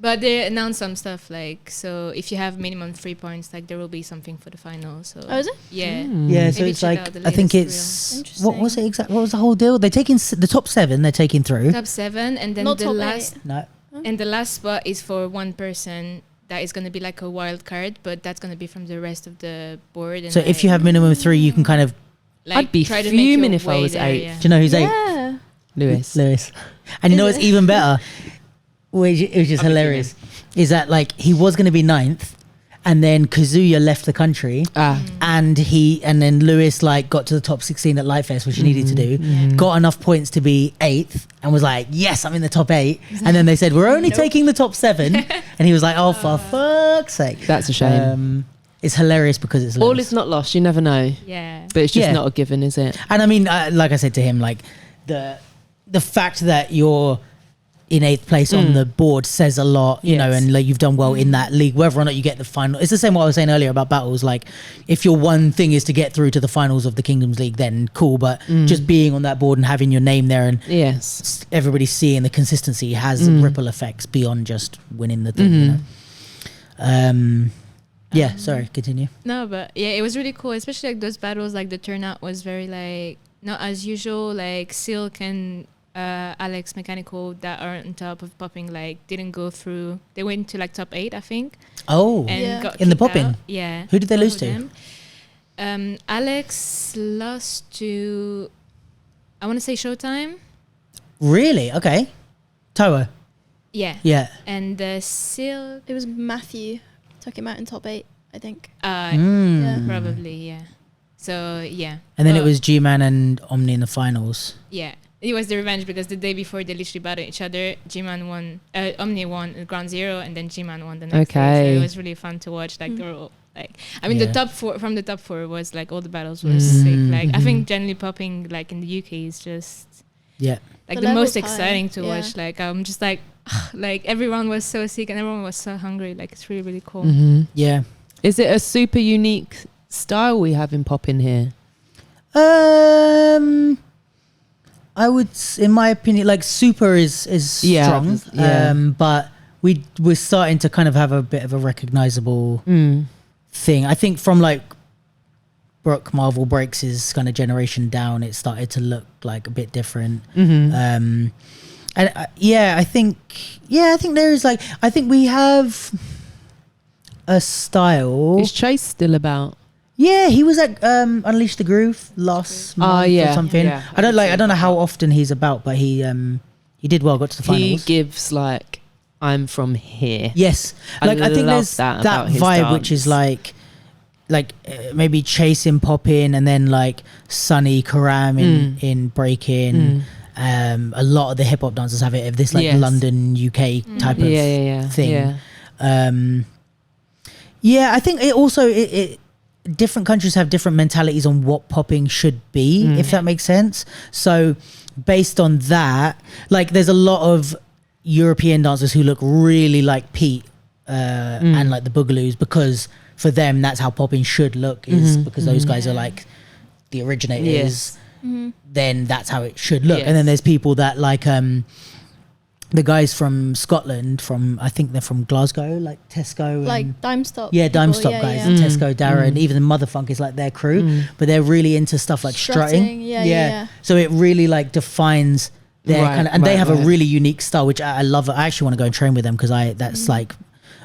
But they announced some stuff like, so if you have minimum 3 points, like there will be something for the final. So Oh, is it? yeah. Yeah, so Maybe it's check like out the I think latest it's what was Interesting. it exactly? What was the whole deal? They're taking the top 7. They're taking through. Top 7, and then Not the top last 8. No. and the last spot is for one person. That is going to be like a wild card, but that's going to be from the rest of the board. And So if you have minimum 3, you can kind of. like, I'd be try to make your fuming if I way was there, 8. yeah. Do you know who's 8? Yeah. Lewis. Lewis. And you know Is what's it? even better, which is hilarious, is that like he was going to be 9th, and then Kazuya left the country, and then Lewis like got to the top 16 at Lightfest, which he needed to do, got enough points to be 8th, and was like, yes, I'm in the top 8. And then they said, we're only taking the top 7, and he was like, oh, for fuck's sake. That's a shame. It's hilarious because it's All Lewis. is not lost. You never know. Yeah. But it's just Yeah. not a given, is it? And I mean, like I said to him, like the fact that you're in 8th place on the board says a lot, you know, Yes. and like you've done well in that league, whether or not you get the final. It's the same what I was saying earlier about battles. Like if your one thing is to get through to the finals of the Kingdoms League, then cool. But just being on that board and having your name there and Yes. everybody seeing the consistency has ripple effects beyond just winning the thing, you know? Yeah, sorry, continue. No, but yeah, it was really cool, especially like those battles. Like the turnout was very like not as usual. Like Silk and Alex Mechanical that are on top of popping like didn't go through. They went to like top 8, I think. Oh, And Yeah. got In the kicked popping? out. Yeah. Who did they both lose of to? them. Alex lost to I want to say Showtime. Really? Okay. Toa. Yeah. Yeah. And the Silk. It was Matthew took him out in top 8, I think. Mm. Probably, yeah. So, yeah. And then it was G-Man and Omni in the finals. Yeah. It was the revenge because the day before they literally battled each other. G-Man won, Omni won at Ground Zero, and then G-Man won the next day. So it was really fun to watch. Like, they were all, like, I mean, the top 4, from the top 4 was like, all the battles were sick. Like, I think generally popping, like, in the UK is just, like, the most exciting to watch. Like, I'm just like everyone was so sick and everyone was so hungry. Like, it's really, really cool. Yeah. Is it a super unique style we have in popping here? I would, in my opinion, like super is strong. But we're starting to kind of have a bit of a recognizable thing. I think from like Brooke Marvel Breaks' kind of generation down, it started to look like a bit different. And I think there is like, I think we have a style. Is Chase still about? Yeah, he was at Unleash the Groove last month or something. Yeah, I don't know how often he's about, but he did well, got to the finals. He gives like, I'm from here. Yes. Like I think there's that vibe dance. which is like maybe Chasing Poppin' and then like Sunny Karam in Breaking. A lot of the hip hop dancers have it, this like London UK type of thing. I think it also different countries have different mentalities on what popping should be, if that makes sense. So based on that, like there's a lot of European dancers who look really like Pete and like the Boogaloos, because for them that's how popping should look, is because those guys are like the originators. Then that's how it should look. And then there's people that like the guys from Scotland, I think they're from Glasgow, like Tesco, like Dime Stop. Yeah, Dime Stop guys, Tesco, Dara, and even Motherfunk is like their crew, but they're really into stuff like strutting. Yeah. So it really like defines their kind of, and they have a really unique style, which I love. I actually want to go and train with them because that's like,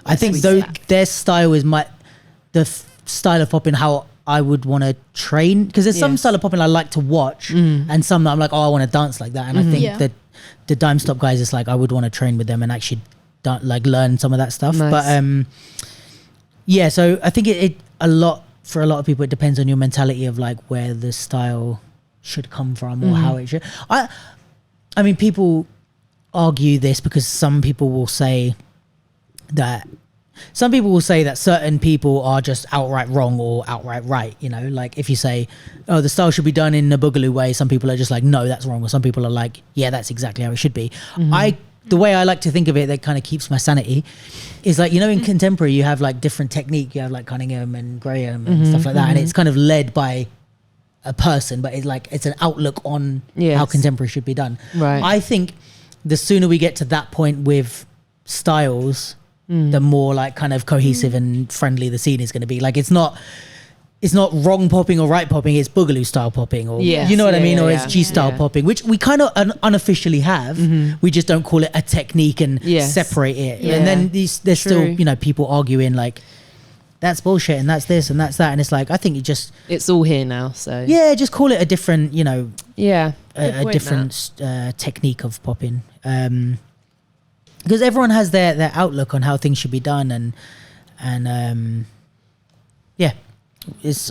I think their style is the style of popping how I would want to train, because there's some style of popping I like to watch, and some that I'm like, oh, I want to dance like that, and I think that the Dime Stop guys, it's like I would want to train with them and actually learn some of that stuff. Nice. But so I think it for a lot of people it depends on your mentality of like where the style should come from or how it should. I mean, people argue this because some people will say that certain people are just outright wrong or outright right, you know, like if you say, oh, the style should be done in a Boogaloo way, some people are just like, no, that's wrong, or some people are like, yeah, that's exactly how it should be. The way I like to think of it, that kind of keeps my sanity, is like, you know, in contemporary you have like different technique, you have like Cunningham and Graham and stuff like that, and it's kind of led by a person, but it's an outlook on how contemporary should be done. Right. I think the sooner we get to that point with styles, the more like kind of cohesive and friendly the scene is going to be. Like it's not wrong popping or right popping, it's Boogaloo style popping, or you know what I mean, or it's G style popping, which we kind of unofficially have. We just don't call it a technique and separate it. And then there's still, you know, people arguing like that's bullshit and that's this and that's that, and it's like, I think it's all here now, so just call it a different, you know, a different technique of popping, because everyone has their outlook on how things should be done, and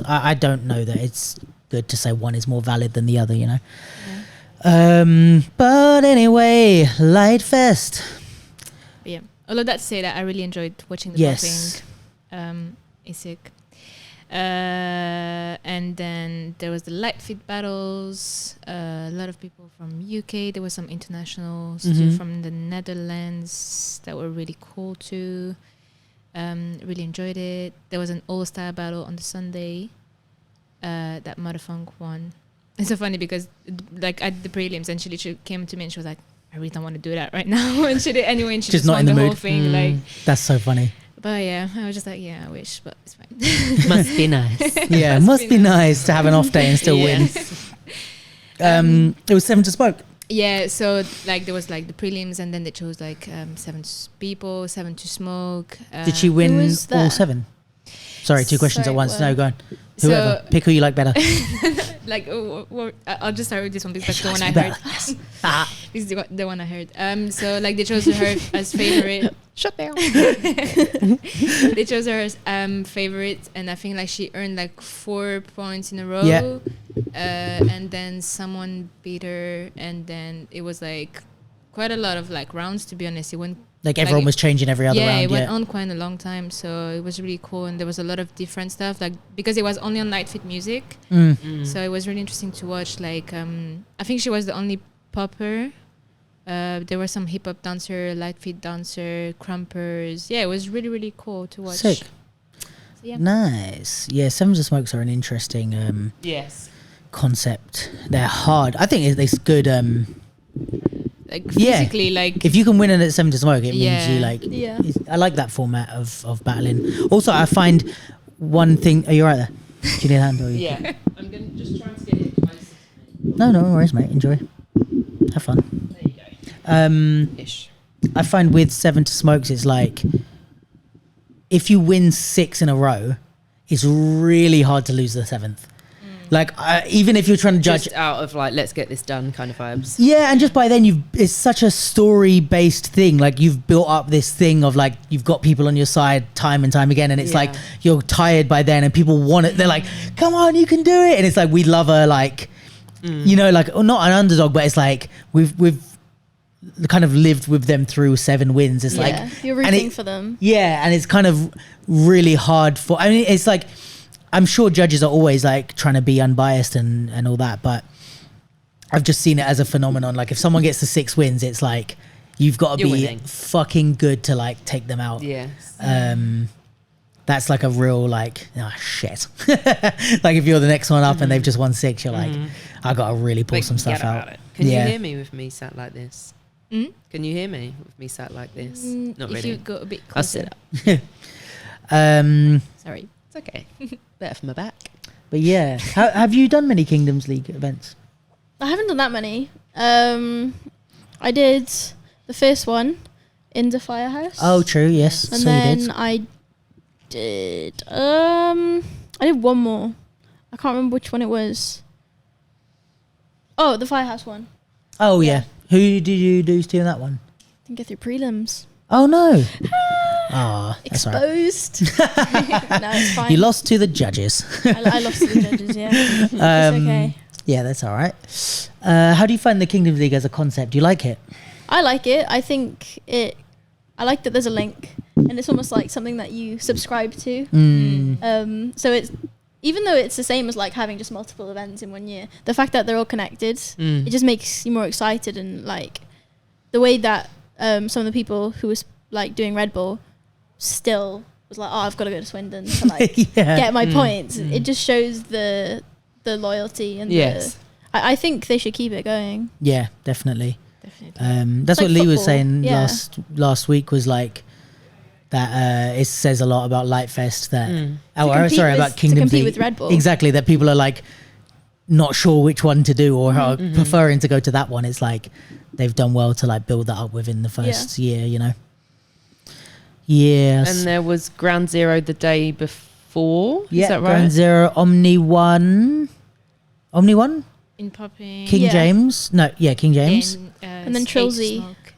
I don't know that it's good to say one is more valid than the other, you know. But anyway, Litefest. Yeah. Although that said, I really enjoyed watching the popping. It's sick. And then there was the Lightfeet battles. A lot of people from UK. There were some internationals too from the Netherlands that were really cool too. Really enjoyed it. There was an all-star battle on the Sunday that Motherfunk won. It's so funny because like at the prelims, and she literally came to me and she was like, I really don't want to do that right now. And she did anyway, and she just won the whole thing. Like, that's so funny. But yeah, I was just like, yeah, I wish, but it's fine. Must be nice. Yeah, must be nice to have an off day and still win. It was 7 to Smoke. Yeah, so like there was like the prelims, and then they chose like 7 people, 7 to Smoke. Did she win all 7? Sorry, 2 questions at once. No, go on. Whoever. Pick who you like better. like I'll just start with this one because that's the one I better. heard. Ah. This is the one I heard. So like they chose her as favorite. Shut down. They chose her as favorite, and I think like she earned like 4 points in a row. Yeah. And then someone beat her, and then it was like quite a lot of like rounds. To be honest, it went Like everyone was changing every other round. it went on quite a long time, so it was really cool, and there was a lot of different stuff. Like because it was only on Lightfit Music, so it was really interesting to watch. Like I think she was the only popper. There were some hip hop dancer, Lightfit dancer, crumpers. Yeah, it was really really cool to watch. Sick. So, yeah. Nice. Yeah, Sevens of Smokes are an interesting Yes. concept. They're hard. I think it's good. Like physically, like If you can win it at 7 to Smoke, it means you like. Yeah. I like that format of battling. Also, I find one thing. Are you right there? Do you need a hand? Or you? Yeah. I'm gonna just try to get it closer to me. No worries, mate. Enjoy. Have fun. There you go. Ish. I find with 7 to Smokes, it's like if you win 6 in a row, it's really hard to lose the 7th. Like even if you're trying to judge, Just out of like, let's get this done kind of vibes. yeah, and just by then it's such a story-based thing. Like you've built up this thing of like you've got people on your side time and time again, and it's like you're tired by then, and people want it. They're like, "Come on, you can do it!" And it's like we love her, like you know, like not an underdog, but it's like we've kind of lived with them through 7 wins. It's like you're rooting for them. Yeah, and it's kind of really hard for. I mean, it's like. I'm sure judges are always like trying to be unbiased and all that, but I've just seen it as a phenomenon. Like if someone gets to 6 wins, it's like you've got to be winning. fucking good to like take them out. Yes. That's like a real like shit. Like if you're the next one up and they've just won 6, you're like, I got to really pull But some stuff forget out. about it. Can you hear me with me sat like this? Can you hear me with me sat like this? Not if really. you go a bit I'll closer. sit up. Sorry. It's okay. Better for my back. But yeah, have you done many Kingdoms League events? I haven't done that many. I did the first one in the firehouse. Oh, true. Yes. And so then you did. I did one more. I can't remember which one it was. Oh, the firehouse one. Oh yeah. Who did you lose to in that one? Didn't get through prelims. Oh no. Ah, that's all right. Exposed. No, it's fine. You lost to the judges. I lost to the judges, yeah. It's okay. Yeah, that's all right. How do you find the Kingdoms League as a concept? Do you like it? I like it. I like that there's a link, and it's almost like something that you subscribe to. So it's, even though it's the same as like having just multiple events in one year, the fact that they're all connected, it just makes you more excited. And like the way that some of the people who was like doing Red Bull still was like, oh, I've got to go to Swindon to like get my points. It just shows the loyalty and I think they should keep it going. Yeah, definitely. Definitely. That's Like what Lee was football, saying yeah. last week, was like that it says a lot about Litefest that about Kingdoms to compete League. with Red Bull. Exactly, that people are like not sure which one to do or are preferring to go to that one. It's like they've done well to like build that up within the first year, you know. Yes. And there was Ground Zero the day before. Yeah, Is that right? Ground Zero, Omni One, In popping. King Yeah. James. No, yeah, King James. And then Eight to Trilsy. Smoke.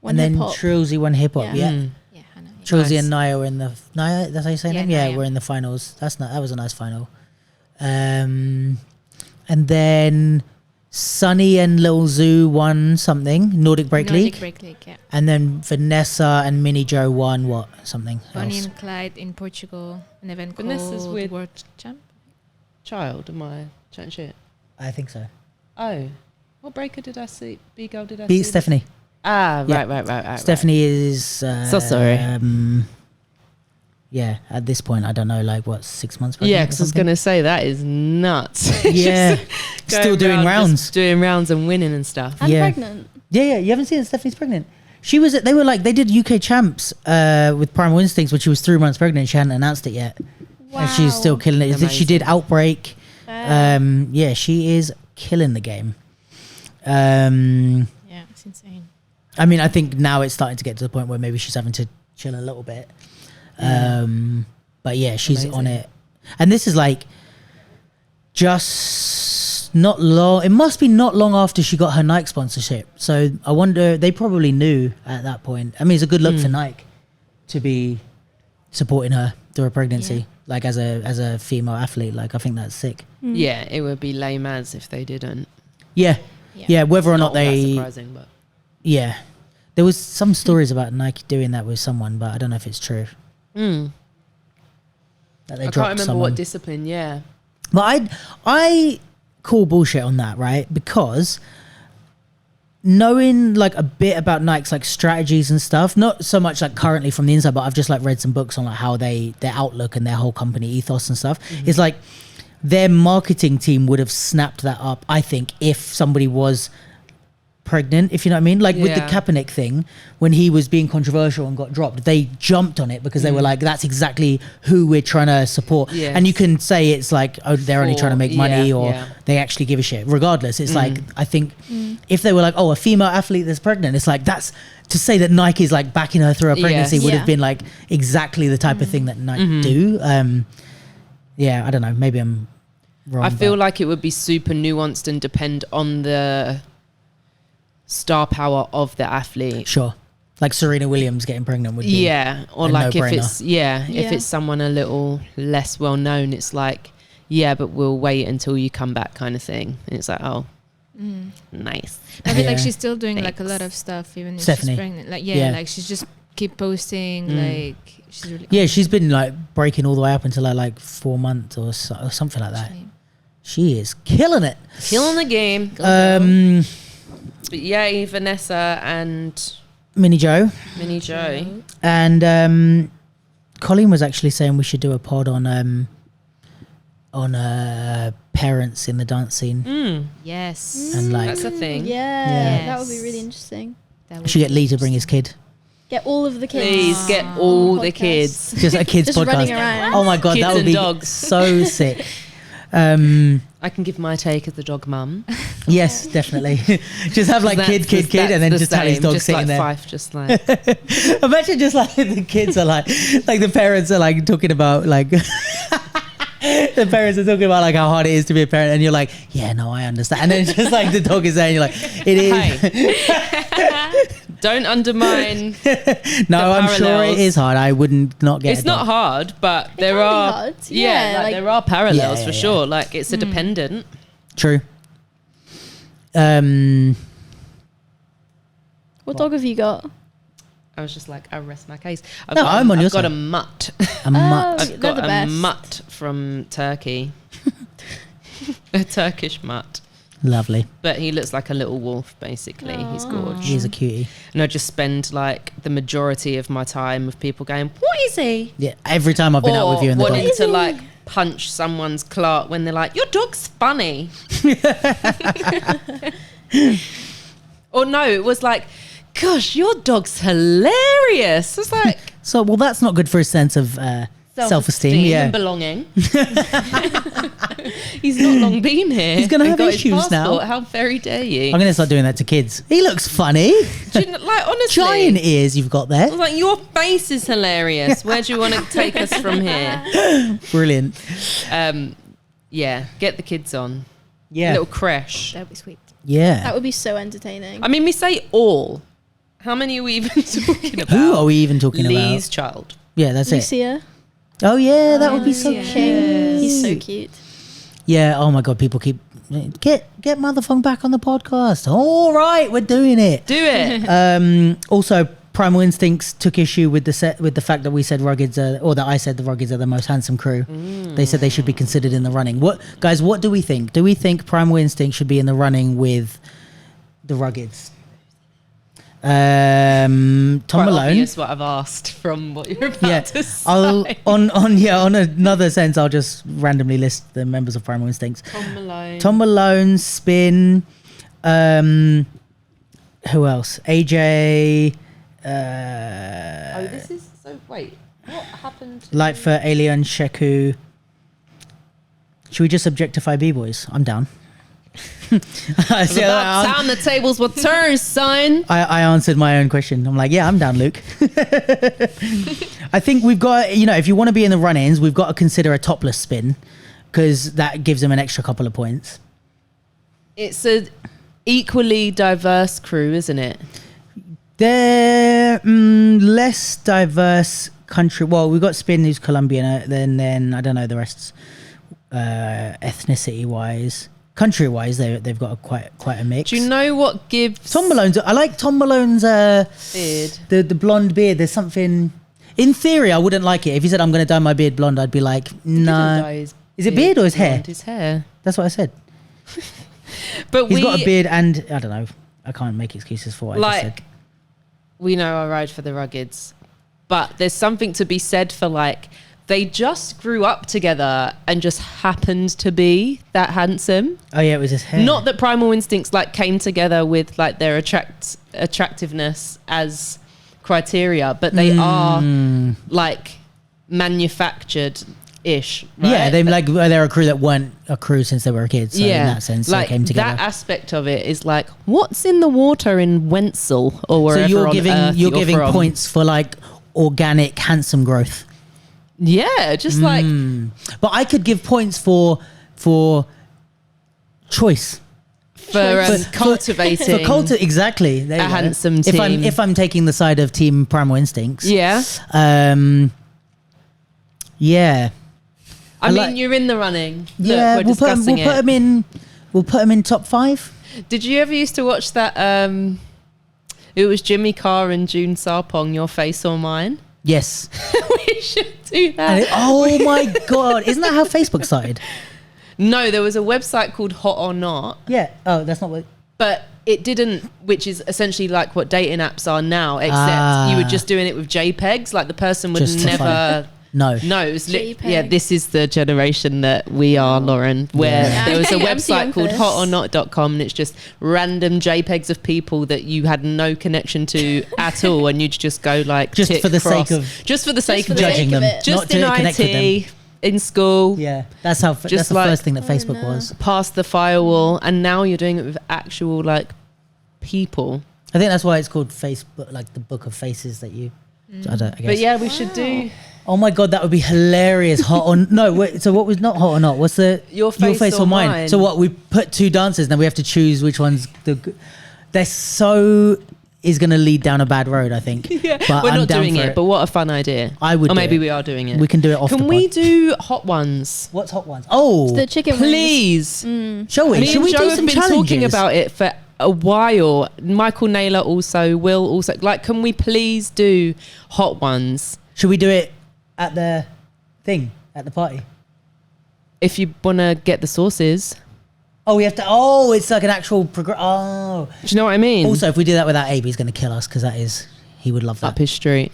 And then Trilsy won hip hop. Yeah. Yeah, Hannah. Trilsy Nice. and Naya were in the Naya. That's how you say Yeah, name. Yeah, Naya. we're in the finals. That was a nice final. And then Sunny and Lil Zoo won something, Nordic Break League. Yeah. And then Vanessa and Mini Joe won what? Something Bonnie else. and Clyde in Portugal, an event Vanessa's called with- World Champ. Child, am I chatting shit? I think so. Oh. What breaker did I see? B-girl did I see? Beat Stephanie. Ah, Yeah. right. Stephanie is... So sorry. Yeah, at this point, I don't know, like what, 6 months Yeah, pregnant or because I was something? going to say that is nuts. Yeah, still Going doing round, rounds. just doing rounds and winning and stuff. And Yeah. pregnant. Yeah, you haven't seen it. Stephanie's pregnant. They did UK champs with Primal Instincts, but she was 3 months pregnant. She hadn't announced it yet. Wow. And she's still killing it. She did Amazing. Outbreak. Yeah, she is killing the game. Yeah, it's insane. I mean, I think now it's starting to get to the point where maybe she's having to chill a little bit. But yeah, she's on Amazing. it. And this is like just not long. It must be not long after she got her Nike sponsorship. So I wonder, they probably knew at that point. I mean, it's a good look for Nike to be supporting her through a pregnancy, like as a female athlete. Like, I think that's sick. Yeah, it would be lame as if they didn't. Yeah. Whether or not Not all that they, surprising, but yeah, there was some stories about Nike doing that with someone, but I don't know if it's true. That they I dropped can't remember someone. what discipline. Yeah, But I call bullshit on that, right? Because knowing like a bit about Nike's like strategies and stuff, not so much like currently from the inside, but I've just like read some books on like how their outlook and their whole company ethos and stuff. It's like their marketing team would have snapped that up, I think, if somebody was pregnant, if you know what I mean. Like with the Kaepernick thing, when he was being controversial and got dropped, they jumped on it because they were like, that's exactly who we're trying to support. And you can say it's like, oh, they're only trying to make money, or they actually give a shit. Regardless, it's like, I think if they were like, oh, a female athlete that's pregnant, it's like, that's to say that Nike is like backing her through a pregnancy would have been like exactly the type of thing that Nike do. I don't know, maybe I'm wrong. I feel like it would be super nuanced and depend on the star power of the athlete. Sure. Like Serena Williams getting pregnant would be or a like no-brainer. if it's someone a little less well known, it's like, but we'll wait until you come back kind of thing. And it's like, oh, nice. I feel like she's still doing like a lot of stuff even if Stephanie. she's pregnant. Like like she's just keep posting. Like she's really she's been like breaking all the way up until like 4 months or something like that. She is killing it. Killing the game. But yay, Vanessa and Mini Joe. And Colleen was actually saying we should do a pod on parents in the dance scene. Yes. And like, that's a thing. That would be really interesting. we should get Lee to bring his kid. Get all of the kids. Please get all the kids. Just a kids Just podcast. running around. Oh my god, Kids that would and be dogs. so sick. I can give my take as the dog mum. Yes, definitely. Just have like That's kid, and then just Tali's dog just sitting like there. Fife, just like Imagine just like the kids are like the parents are like talking about like the parents are talking about like how hard it is to be a parent, and you're like, yeah, no, I understand. And then just like the dog is there, and you're like, it is. Don't undermine. No, I'm sure it is hard. I wouldn't not get. It's not hard, but there can be are hard. like there are parallels for yeah. sure. Like it's a dependent. True. What dog have you got? I was just like, I rest my case. I'm on your I've got side. a mutt. A mutt. Oh, I've got they're the a best. mutt from Turkey. A Turkish mutt. Lovely. But he looks like a little wolf, basically. He's gorgeous. He's a cutie. And I just spend like the majority of my time with people going, what is he? Yeah. Every time I've been out with you in the wanting dog. to like punch someone's clock when they're like, your dog's funny. Or no, it was like, gosh, your dog's hilarious. It's like So, well, that's not good for a sense of self-esteem. Yeah. and belonging. He's not long been here. He's gonna and have got his issues now. passport. How very dare you? I'm going to start doing that to kids. He looks funny. Do you know, like honestly, Giant ears you've got I there. was like, your face is hilarious. Where do you want to take us from here? Brilliant. Yeah, get the kids on. Yeah. Little creche. That'd be sweet. Yeah. That would be so entertaining. I mean, we say all. How many are we even talking about? Who are we even talking Lee's about? child. Yeah, that's it. Lucia. Oh, yeah, that would be so Lucia. cute. He's so cute. Yeah, oh my God, people keep... Get Motherfung back on the podcast. All right, we're doing it. Do it. Also, Primal Instincts took issue with the fact that we said Ruggeds or that I said the Ruggeds are the most handsome crew. They said they should be considered in the running. What do we think? Do we think Primal Instinct should be in the running with the Ruggeds? Tom Quite Malone. obvious what I've asked from what you're about to say. On another sense, I'll just randomly list the members of Primal Instincts. Tom Malone, Spin, who else? AJ. This is so. Wait, what happened? Lightfoot, Alien, Sheku. Should we just objectify B-boys? I'm down. About time the tables will turn, son. I answered my own question. I'm like, yeah, I'm down, Luke. I think we've got, if you want to be in the run-ins, we've got to consider a topless spin because that gives them an extra couple of points. It's a equally diverse crew, isn't it? They're less diverse country. Well, we've got Spin, who's Colombian, then I don't know the rest ethnicity wise. Country wise, they've got quite a mix. Do you know what gives Tom Malone's? I like Tom Malone's beard? The blonde beard. There's something. In theory, I wouldn't like it. If he said I'm going to dye my beard blonde, I'd be like, no. Is it beard or his hair? His hair. That's what I said. But he's got a beard, and I don't know. I can't make excuses for what I just said. We know I ride for the ruggeds, but there's something to be said for like they just grew up together and just happened to be that handsome. Oh yeah, it was his hair. Not that Primal Instincts like came together with like their attractiveness as criteria, but they are like manufactured ish, right? Yeah, they're a crew that weren't a crew since they were kids. So in that sense, like they came together. That aspect of it is like, what's in the water in Wenzel or wherever so you're on giving from? points for like organic, handsome growth. Yeah, just like. But I could give points for choice. For cultivating exactly there a you go. handsome team. If I'm taking the side of Team Primal Instincts, yeah. Yeah. I mean, you're in the running. Yeah, Look, we'll put him in top 5. Did you ever used to watch that? It was Jimmy Carr and June Sarpong, Your Face or Mine. Yes. We should do that. Oh my god! Isn't that how Facebook started? No, there was a website called Hot or Not. Yeah. Oh, that's not what. But it didn't, which is essentially like what dating apps are now, except you were just doing it with JPEGs. Like the person would Just never. No. No, it was JPEG. this is the generation that we are, Lauren, where there was a website called hotornot.com and it's just random JPEGs of people that you had no connection to at all, and you'd just go like Just for the sake of judging them, just not in to connect with them. IT, in school. Yeah, that's how. That's the like- first thing that Facebook was. Past the firewall, and now you're doing it with actual like people. I think that's why it's called Facebook, like the book of faces that you. I guess. But yeah, we should do. Oh my god, that would be hilarious. Hot or no? Wait, so what was not hot or not? What's the Your face or mine? So what? We put 2 dancers, then we have to choose which one's the. They're so is going to lead down a bad road, I think. Yeah, but we're I'm not down doing for it, but what a fun idea. I would. Or do maybe it. we are doing it. We can do it off. Can we do hot ones? What's hot ones? Oh, The chicken please. Shall we? Me Should and we Joe do have some been challenges? talking about it for a while. Michael Naylor also, Will also. Like, can we please do hot ones? Should we do it at the thing at the party? If you want to get the sources. Oh, we have to. Oh, it's like an actual progress. Oh, Do you know what I mean? also, if we do that without Abe, he's going to kill us because he would love that. Up his street.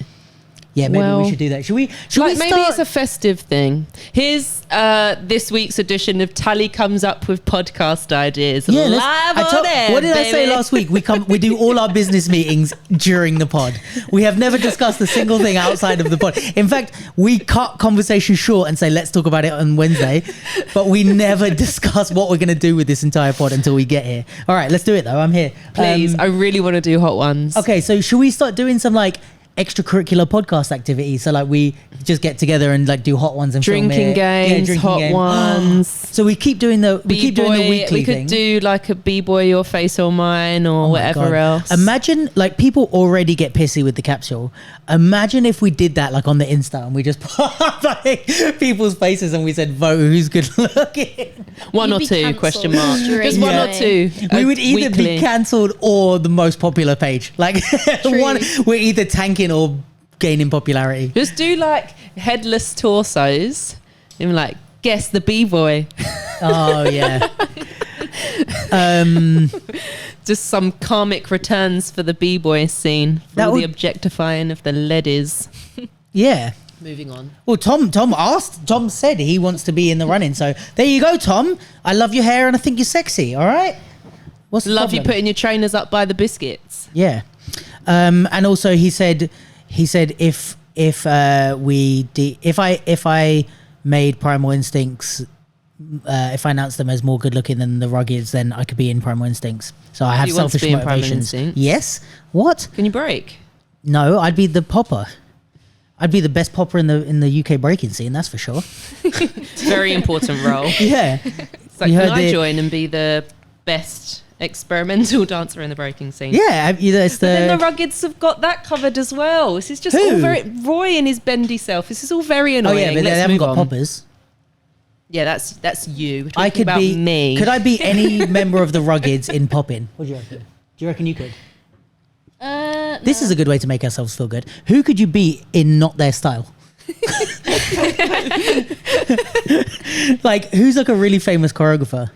Yeah, maybe Well, we should do that. Should we? Maybe it's a festive thing. Here's this week's edition of Tali Comes Up with Podcast Ideas. Yeah, live on air, what did I say baby. last week? We do all our business meetings during the pod. We have never discussed a single thing outside of the pod. In fact, we cut conversation short and say, let's talk about it on Wednesday. But we never discuss what we're going to do with this entire pod until we get here. All right, let's do it though. I'm here. Please, I really want to do hot ones. Okay, so should we start doing some like extracurricular podcast activities? So like we just get together and like do hot ones and film Drinking it. games, drinking hot game. ones. So we keep doing the weekly we could thing. do like a B-boy, Your Face or Mine, or Oh my whatever God. else. Imagine, like, people already get pissy with the capsule. Imagine if we did that, like, on the Insta, and we just put up, like, people's faces and we said, vote who's good looking. One You'd or be two, cancelled question mark. straight Just one or away. two. We would either weekly. be cancelled or the most popular page. Like, we're either tanking or gaining popularity. Just do like headless torsos and like, guess the B-boy. Oh, yeah. Just some karmic returns for the B-boy scene. For That all the would- objectifying of the ladies. Yeah. Moving on. Well, Tom said he wants to be in the running. So there you go, Tom. I love your hair and I think you're sexy. All right. What's the Love you problem? putting your trainers up by the biscuits. Yeah. And also he said if I made Primal Instincts, if I announced them as more good looking than the Ruggeds, then I could be in Primal Instincts. So I have You want to selfish be in Primal motivations. Instincts? Yes. What? Can you break? No, I'd be the popper. I'd be the best popper in the UK breaking scene, that's for sure. Very important role. Yeah. It's like, You can heard I the- join and be the best experimental dancer in the breaking scene. Yeah, it's But then the Ruggeds have got that covered as well. This is just all very Roy and his bendy self. This is all very annoying. Oh yeah, but they haven't got poppers. Yeah, that's you. We're talking I could about be me. Could I be any member of the Ruggeds in popping? What do you reckon? Do you reckon you could? This is a good way to make ourselves feel good. Who could you be in not their style? Like, who's like a really famous choreographer?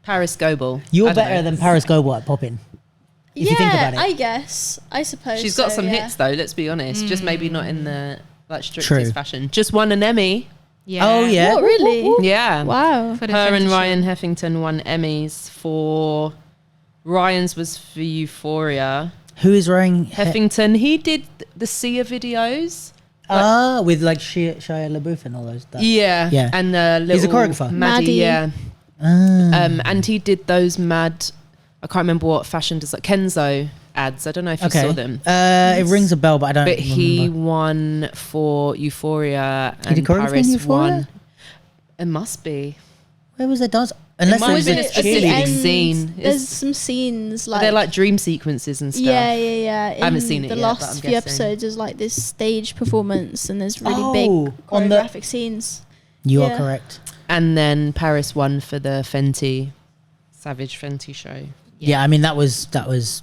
Parris Goebel. You're better than Parris Goebel at popping. If you think about it. I guess. I suppose She's got some yeah. hits though, let's be honest. Just maybe not in the like strictest fashion. Just won an Emmy. Yeah. Oh yeah. What, really? Yeah. Wow. For the Her and fashion Ryan show. Heffington won Emmys for... Ryan's was for Euphoria. Who is Ryan Heffington, he did the Sia videos. with like Shia LaBeouf and all those. Yeah. Yeah. And little He's a choreographer. Maddie, yeah. Ah. And he did those mad, I can't remember what fashion does, like Kenzo ads. I don't know if you saw them. It rings a bell, but I don't. But he remember. won for Euphoria, He did and choreography in Parris Euphoria? won. It must be. Where was that dance? Unless might it was have a been a At the cheerleading cheerleading. end, scene. There's some scenes like They're like dream sequences and stuff. yeah. I haven't seen it the yet, but last I'm few guessing. episodes is like this stage performance and there's really Oh, big on the- choreographic scenes. You are Yeah. correct. And then Parris won for the Fenty, Savage Fenty show. Yeah, I mean that was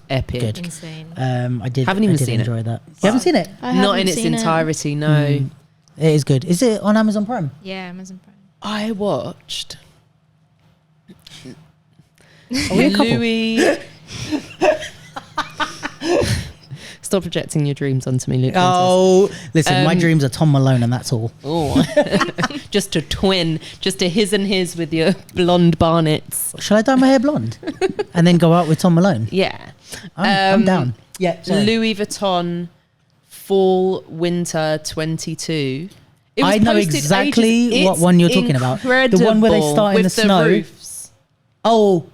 Epic. good. Insane. I did. Haven't even I did seen it. enjoy that. You haven't seen it? I Not haven't in its seen it. entirety, no. Mm. It is good. Is it on Amazon Prime? Yeah, Amazon Prime. I watched Are we a couple? Louis. Stop projecting your dreams onto me, Luke. Oh, listen, my Um, dreams are Tom Malone, and that's all. Oh. Just a twin, just a his and his with your blonde barnets. Shall I dye my hair blonde and then go out with Tom Malone? Yeah. I'm down. Yeah, sorry. Louis Vuitton Fall Winter 22. It was I know posted exactly ages- what it's one you're talking about. The one where they start in with the snow. Roofs. Oh,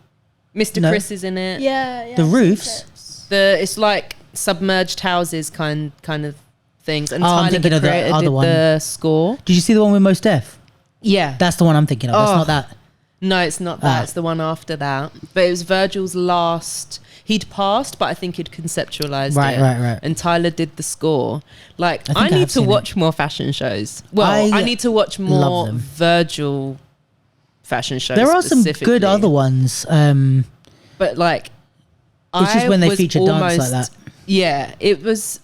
Mr. No. Chris is in it. Yeah. The roofs? It's like submerged houses kind of things. And Oh, I'm Tyler, thinking the of the creator, other did one. the score. did you see the one with Mos Def? Yeah. That's the one I'm thinking of. That's Oh. not that. No, it's not that. Ah. It's the one after that. But it was Virgil's last. He'd passed, but I think he'd conceptualized Right, it. right. And Tyler did the score. Like, I think I I need have to seen watch more fashion shows. Well, I I need to watch love more them. Virgil fashion shows. There are some good specifically. other ones. But like, It's just when they was feature dance like that. Yeah, it was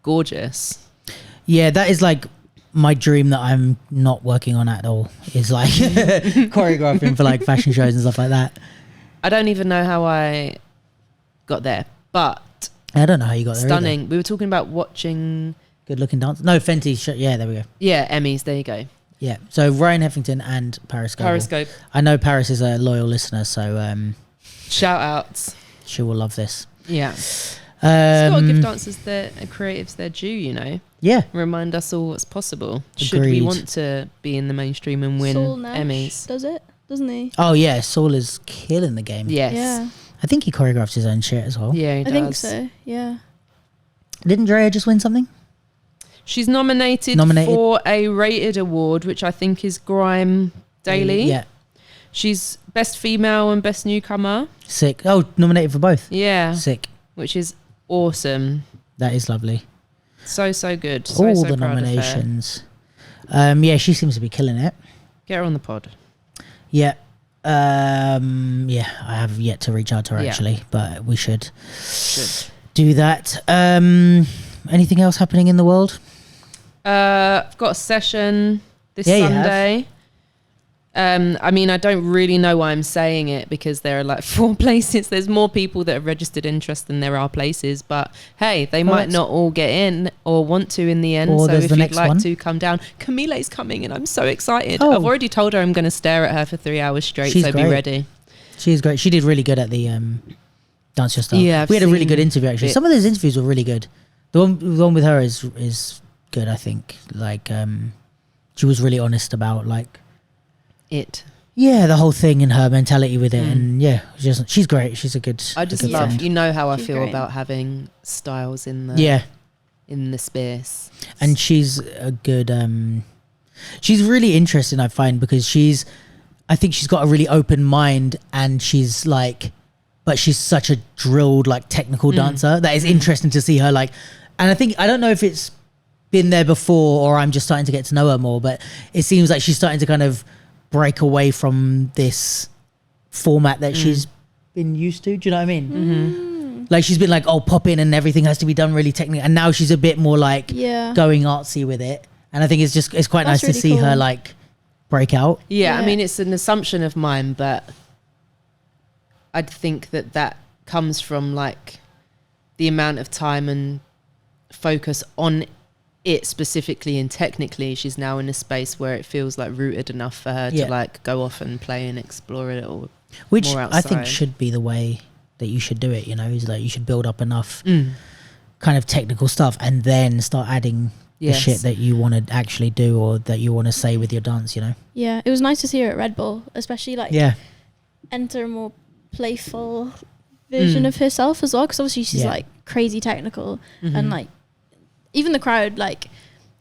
gorgeous. Yeah, that is like my dream that I'm not working on at all. Is like choreographing for like fashion shows and stuff like that. I don't even know how I got there, but I don't know how you got there. stunning. We were talking about watching, Good looking dance. No, Fenty. Yeah, there we go. yeah, Emmys. There you go. Yeah. So Ryan Heffington and Parris Goebel. Periscope. I know Parris is a loyal listener, so Shout outs. she will love this. Yeah. Just gotta give Um, dancers their creatives their due, you know. yeah. Remind us all what's possible. Should Agreed. we want to be in the mainstream and win Saul Nash Emmys? does it, doesn't he? Oh yeah, Saul is killing the game. Yes. Yeah. I think he choreographs his own shit as well. Yeah, he I does. think so. Yeah. Didn't Drea just win something? She's nominated for a rated award, which I think is Grime Daily. Yeah. She's best female and best newcomer. Sick. Oh, nominated for both. Yeah. Sick. Which is awesome. That is lovely. So good. So All so the proud of her. nominations. Yeah, she seems to be killing it. Get her on the pod. Yeah. Yeah, I have yet to reach out to her Yeah. actually, but we should Should. do that. Anything else happening in the world? I've got a session this Yeah, you have. Sunday. I mean, I don't really know why I'm saying it because there are like 4 places. There's more people that have registered interest than there are places. But hey, they might that's- not all get in or want to in the end. Or So there's if the you'd next like one. to come down, Camile's coming and I'm so excited. Oh. I've already told her I'm going to stare at her for 3 hours straight. She's so great. be ready. She's great. She did really good at the Dance Your Style. Yeah, I've we had a really seen good interview actually. it. Some of those interviews were really good. The one with her is good. I think like she was really honest about like the whole thing and her mentality with it, and she's great. She's a good. I just a good love, friend. you know how I She's feel great. about having styles in the in the space. And she's a good she's really interesting, I find, because she's I think she's got a really open mind, and she's like, but she's such a drilled like technical dancer that is interesting to see her like. And I don't know if it's been there before or I'm just starting to get to know her more, but it seems like she's starting to kind of break away from this format that she's been used to. Do you know what I mean? Like she's been like, oh, pop in and everything has to be done really technically, and now she's a bit more like going artsy with it. And I think it's quite nice to see her like break out. Yeah, I mean, it's an assumption of mine, but I'd think that comes from like the amount of time and focus on it specifically and technically. She's now in a space where it feels like rooted enough for her to like go off and play and explore it, or which more outside. I think should be the way that you should do it, you know, is like you should build up enough kind of technical stuff and then start adding the shit that you want to actually do or that you want to say with your dance, you know. Yeah, it was nice to see her at Red Bull, especially like enter a more playful version of herself as well, because obviously she's like crazy technical and like even the crowd, like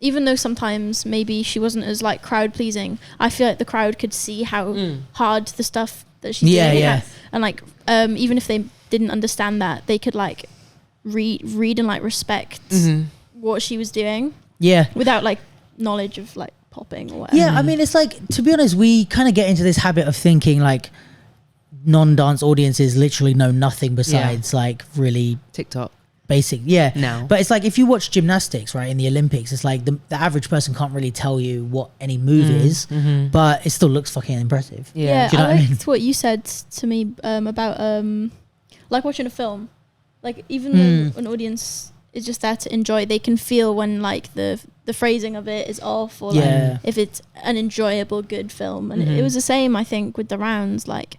even though sometimes maybe she wasn't as like crowd pleasing, I feel like the crowd could see how hard the stuff that she's doing and like even if they didn't understand that, they could like read and like respect what she was doing without like knowledge of like popping or whatever. I mean, it's like, to be honest, we kind of get into this habit of thinking like non-dance audiences literally know nothing besides like really TikTok basic now. But it's like if you watch gymnastics, right, in the Olympics, it's like the average person can't really tell you what any move is, but it still looks fucking impressive. Do you know what I liked what you said to me about like watching a film, like even though an audience is just there to enjoy, they can feel when like the phrasing of it is off, or like if it's an enjoyable good film. And it was the same, I think, with the rounds, like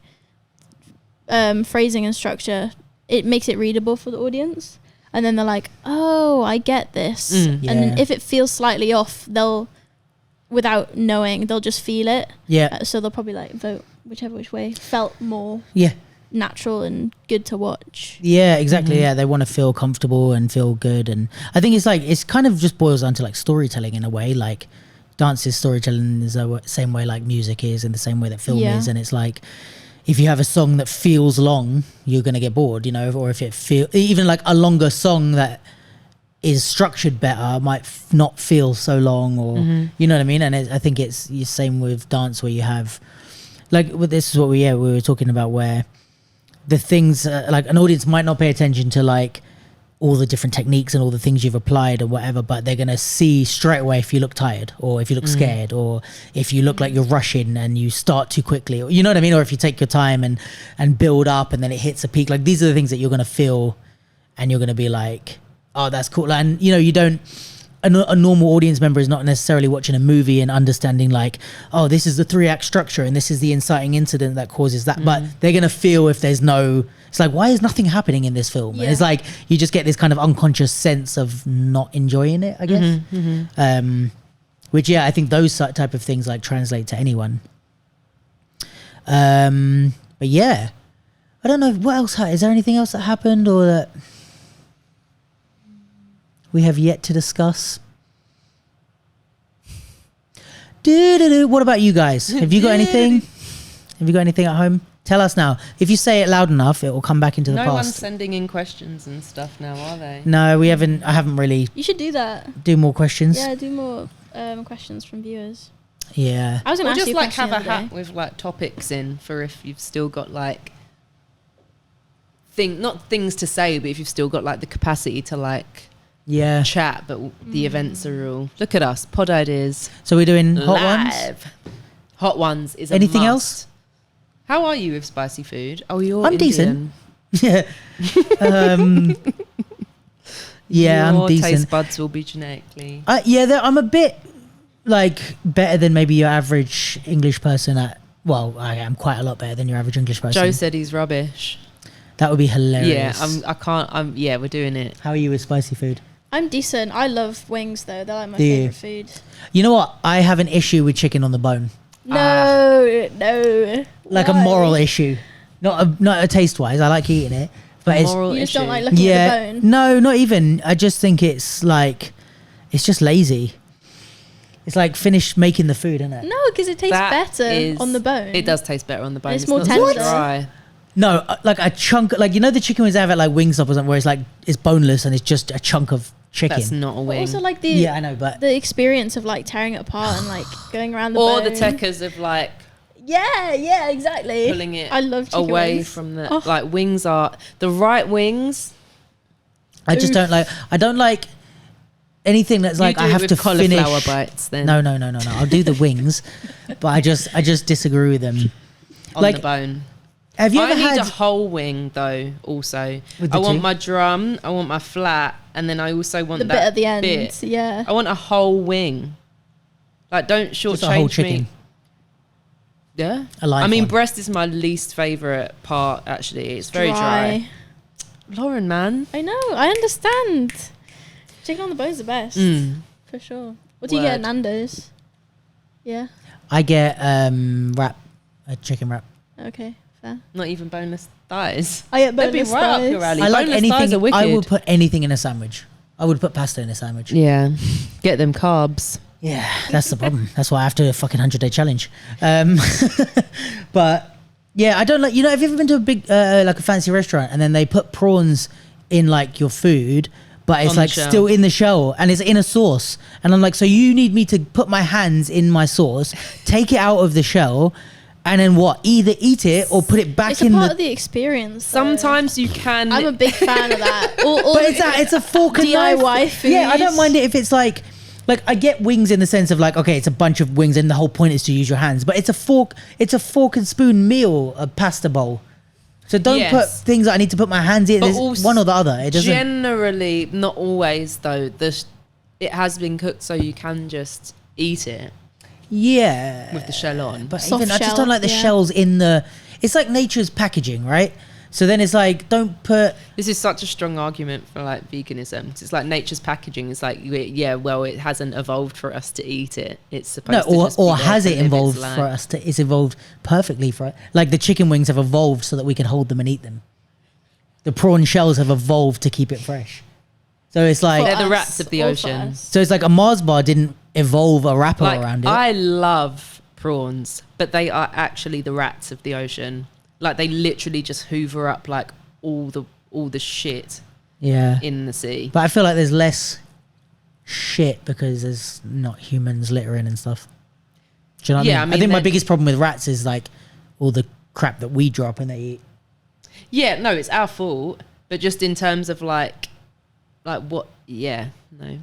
phrasing and structure, it makes it readable for the audience, and then they're like, oh, I get this. And then if it feels slightly off, they'll, without knowing, they'll just feel it. So they'll probably like vote whichever which way felt more natural and good to watch. Exactly. They want to feel comfortable and feel good. And I think it's like, it's kind of just boils down to like storytelling in a way. Like dance is storytelling is the same way like music is, in the same way that film is. And it's like, if you have a song that feels long, you're going to get bored, you know, or if it even like a longer song that is structured better might not feel so long, or you know what I mean. And I think it's the same with dance, where you have like, this is what we were talking about, where the things like an audience might not pay attention to like all the different techniques and all the things you've applied or whatever, but they're going to see straight away if you look tired, or if you look scared, or if you look like you're rushing and you start too quickly, or, you know what I mean? Or if you take your time and build up and then it hits a peak. Like these are the things that you're going to feel, and you're going to be like, oh, that's cool. And you know, you don't, a normal audience member is not necessarily watching a movie and understanding like, oh, this is the 3-act structure and this is the inciting incident that causes that. But they're going to feel if there's no, it's like, why is nothing happening in this film? And it's like, you just get this kind of unconscious sense of not enjoying it, I guess. Which, I think those type of things like translate to anyone. But I don't know what else, is there anything else that happened or that we have yet to discuss? What about you guys? Have you got anything? Have you got anything at home? Tell us now. If you say it loud enough, it will come back into the past. No one's sending in questions and stuff now, are they? No, we haven't. I haven't really. You should do that. Do more questions. Yeah, do more questions from viewers. Yeah. I was going to ask just you like have a hat with like topics in for if you've still got like not things to say, but if you've still got like the capacity to like chat, but the events are all, look at us, pod ideas. So we're doing hot live. ones. Hot ones is anything a else? must. How are you with spicy food? Oh, you're I'm Indian. decent. I'm Your decent. taste buds will be genetically. I'm a bit like better than maybe your average English person at. Well, I am quite a lot better than your average English person. Joe said he's rubbish. That would be hilarious. Yeah, we're doing it. How are you with spicy food? I'm decent. I love wings though. They're like my favorite food. You know what? I have an issue with chicken on the bone. No. Like a moral issue, not a taste wise. I like eating it, but you just don't like looking at the bone. No, not even. I just think it's like, it's just lazy. it's like finish making the food, isn't it? No, because it tastes better on the bone. It does taste better on the bone. It's more not tender. so dry. No, like a chunk, like, you know, the chicken wings they have at like Wingstop or something, where it's like it's boneless and it's just a chunk of chicken. That's not a But wing. also like Yeah, I know, but the experience of like tearing it apart and like going around the or bone. the techers of like Yeah, exactly. pulling it I love chicken away wings. from the Oh. like wings are the right wings. I just don't like. I don't like anything that's like you do I it have with to cauliflower finish. bites then. No. I'll do the wings, but I just disagree with them. on like, the bone. Have you I ever need had? a whole wing though. Also, With I the want two? my drum. I want my flat, and then I also want The that bit at the end. bit. Yeah. I want a whole wing. Like, don't Just a whole shortchange chicken. me. Yeah. A live I mean, one. breast is my least favorite part. Actually, it's very dry. Lauren, man. I know. I understand. Chicken on the bone's the best. For sure. What do you get at Word. Nando's? Yeah. I get wrap, a chicken wrap. Okay. Fair. Not even boneless thighs. I get That'd be boneless right up thighs. your alley. I like Boneless thighs anything. are wicked. I would put anything in a sandwich. I would put pasta in a sandwich. Yeah, get them carbs. Yeah, that's the problem. That's why I have to do a fucking 100-day challenge. But yeah, I don't like. You know, have you ever been to a big like a fancy restaurant and then they put prawns in like your food, but it's On the like shell. still in the shell and it's in a sauce, and I'm like, so you need me to put my hands in my sauce, take it out of the shell, and then what? Either eat it or put it back It's a in part the. of the experience. though. Sometimes you can. I'm a big fan of that. But it's a fork and knife. DIY Yeah, I don't foods. mind it if it's like I get wings in the sense of like, okay, it's a bunch of wings and the whole point is to use your hands, but it's a fork and spoon meal, a pasta bowl. So don't Yes. put things that I need to put my hands in. But There's also one or the other. It doesn't. Generally, not always though. It has been cooked so you can just eat it Yeah. with the shell on. But Soft even I just shell, don't like the yeah. shells in the. It's like nature's packaging, right? So then it's like, don't put. This is such a strong argument for like veganism. It's like nature's packaging. It's like, yeah, well, it hasn't evolved for us to eat it. It's supposed No, to just be or there has to it live its evolved life. for us to? It's evolved perfectly for it. Like the chicken wings have evolved so that we can hold them and eat them. The prawn shells have evolved to keep it fresh. So it's like They're the us, rats of the all for ocean. us. so it's like a Mars bar didn't evolve a wrapper Like, around it. I love prawns, but they are actually the rats of the ocean. Like they literally just hoover up like all the shit Yeah. in the sea. But I feel like there's less shit because there's not humans littering and stuff. Do you know what Yeah, I mean? I I mean, think my they're- biggest problem with rats is like all the crap that we drop and they eat. Yeah, no, it's our fault. But just in terms of like what? Yeah, no.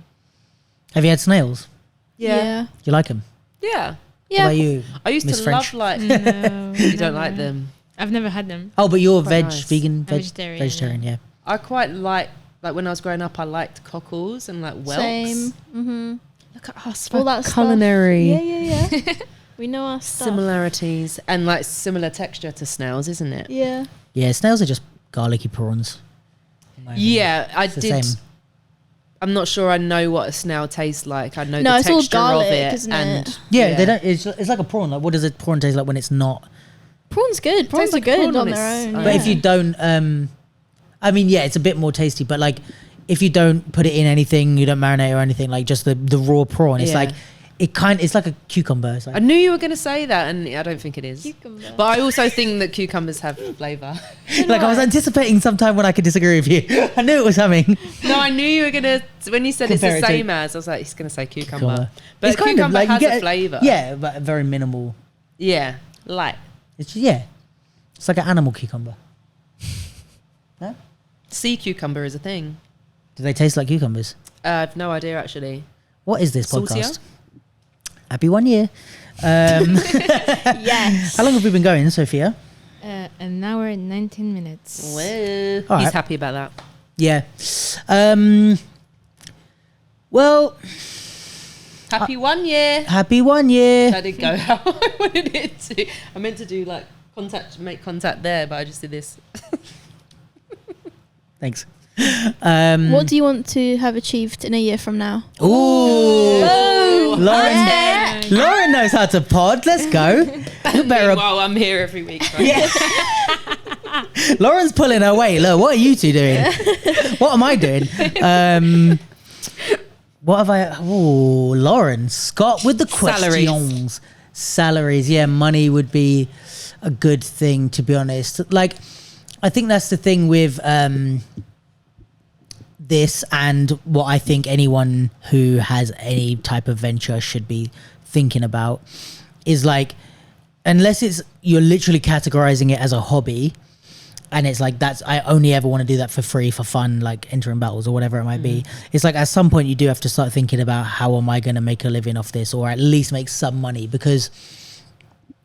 Have you had snails? Yeah. Do you like them? Yeah. What about you? I used Miss to French? love like. No, You don't like them. I've never had them. Oh, but you're Quite veg, nice. vegan, Vegetarian, vegetarian, yeah. I quite like when I was growing up. I liked cockles and like whelks. Same. Mm-hmm. Look at us, All for that culinary Stuff. Yeah. We know our stuff. similarities and like similar texture to snails, isn't it? Yeah. Yeah, snails are just garlicky prawns. in my opinion. Yeah, I It's the did. same. I'm not sure I know what a snail tastes like. I know No, the it's all texture garlic, of it, isn't and it? Yeah, they don't. It's like a prawn. Like, what does a prawn taste like when it's not? Prawns good. Prawns Tastes are like a prawn good on on its their own. own. But yeah. if you don't, I mean, yeah, it's a bit more tasty. But like, if you don't put it in anything, you don't marinate or anything, like just the raw prawn, it's Yeah. like it's like a cucumber. It's like, I knew you were going to say that, and I don't think it is. Cucumber. But I also think that cucumbers have flavour. like I was anticipating sometime when I could disagree with you. I knew it was coming. No, I knew you were going to. When you said Compare it's it the to- same as, I was like, he's going to say cucumber. Cucumber. But It's kind of cucumber like you has get a flavour. Yeah, but very minimal. Yeah, light. It's it's like an animal cucumber. No? Sea cucumber is a thing. Do they taste like cucumbers? I've no idea, actually. What is this Saltier? podcast? Happy 1 year. Yes. How long have we been going, Sophia? An hour and 19 minutes. Well, All he's right. happy about that. Yeah. Well, Happy 1 year. happy 1 year. That didn't go how I wanted it to. I meant to do like make contact there, but I just did this. Thanks. What do you want to have achieved in a year from now? Ooh. Boom. Lauren, Yeah. Lauren knows how to pod. Let's go. You better. Well, I'm here every week. Right? Lauren's pulling her weight. Look, what are you two doing? What am I doing? What have I? Oh, Lauren Scott with the questions. Salaries. Yeah, money would be a good thing, to be honest. Like, I think that's the thing with this, and what I think anyone who has any type of venture should be thinking about is like, unless it's you're literally categorizing it as a hobby, and it's like I only ever want to do that for free, for fun, like entering battles or whatever it might be. It's like at some point you do have to start thinking about, how am I going to make a living off this, or at least make some money? Because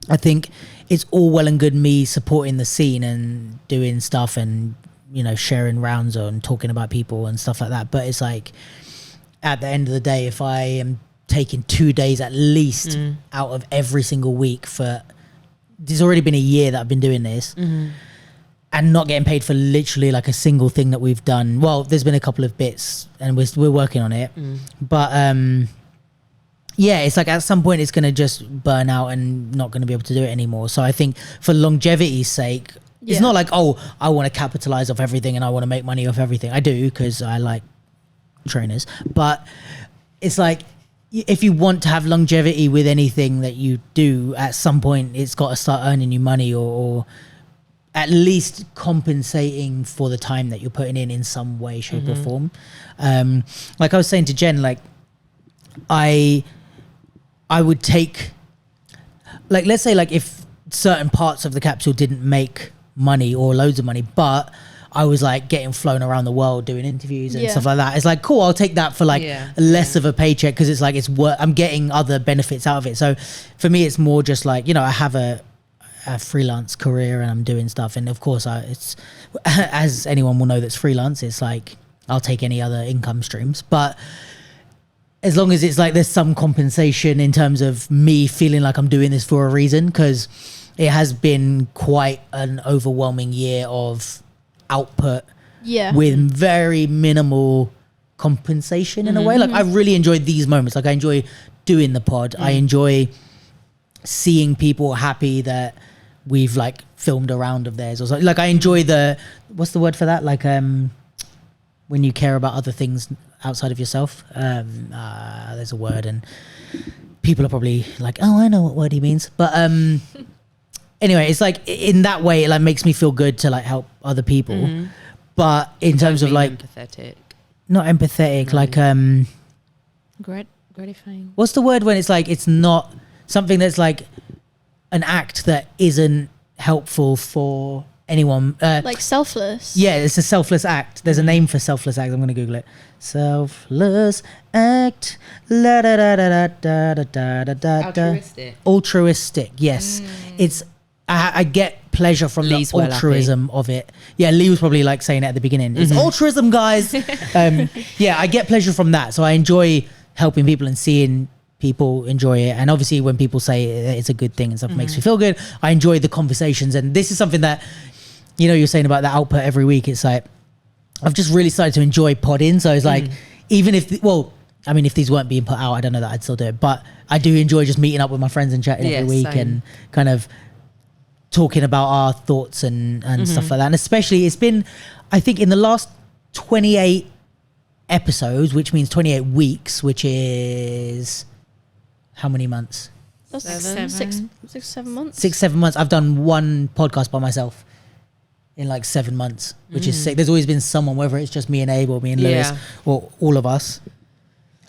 I think it's all well and good me supporting the scene and doing stuff and, you know, sharing rounds and talking about people and stuff like that. But it's like, at the end of the day, if I am taking 2 days at least out of every single week there's already been a year that I've been doing this, and not getting paid for literally like a single thing that we've done. Well, there's been a couple of bits and we're working on it, but yeah, it's like at some point it's going to just burn out and not going to be able to do it anymore. So I think for longevity's sake, it's not like, oh, I want to capitalize off everything and I want to make money off everything. I do, because I like trainers, but it's like, if you want to have longevity with anything that you do, at some point it's got to start earning you money, or at least compensating for the time that you're putting in some way, shape or form. Like I was saying to Jen, like I would take, like, let's say like if certain parts of the capsule didn't make money or loads of money, but I was like getting flown around the world doing interviews and stuff like that. It's like, cool, I'll take that for like less of a paycheck, because it's like I'm getting other benefits out of it. So for me, it's more just like, you know, I have a freelance career and I'm doing stuff, and of course it's as anyone will know that's freelance, it's like I'll take any other income streams, but as long as it's like there's some compensation in terms of me feeling like I'm doing this for a reason, because it has been quite an overwhelming year of output with very minimal compensation in a way. Like I really enjoyed these moments. Like I enjoy doing the pod. I enjoy seeing people happy that we've like filmed a round of theirs or something. Like I enjoy what's the word for that? Like when you care about other things outside of yourself. There's a word, and people are probably like, oh, I know what word he means. But anyway, it's like in that way, it like makes me feel good to like help other people. But in terms of like empathetic, not empathetic, like gratifying. what's the word when it's like it's not something that's like an act that isn't helpful for anyone, like selfless. Yeah, it's a selfless act. There's a name for selfless act. I'm gonna Google it. Selfless act. La da da da da da da da da. altruistic. Altruistic. Yes, it's. I get pleasure from Lee's the altruism of it. Yeah, Lee was probably like saying it at the beginning. It's altruism, guys. Yeah, I get pleasure from that. So I enjoy helping people and seeing people enjoy it. And obviously when people say it's a good thing and stuff, it makes me feel good. I enjoy the conversations. And this is something that, you know, you're saying about the output every week. It's like, I've just really started to enjoy podding. So it's like, even if, if these weren't being put out, I don't know that I'd still do it. But I do enjoy just meeting up with my friends and chatting every week and kind of talking about our thoughts and stuff like that. And especially it's been, I think in the last 28 episodes, which means 28 weeks, which is how many months? That's 7 months. 6-7 months. I've done one podcast by myself in like 7 months, which is sick. There's always been someone, whether it's just me and Abe or me and Lewis or all of us.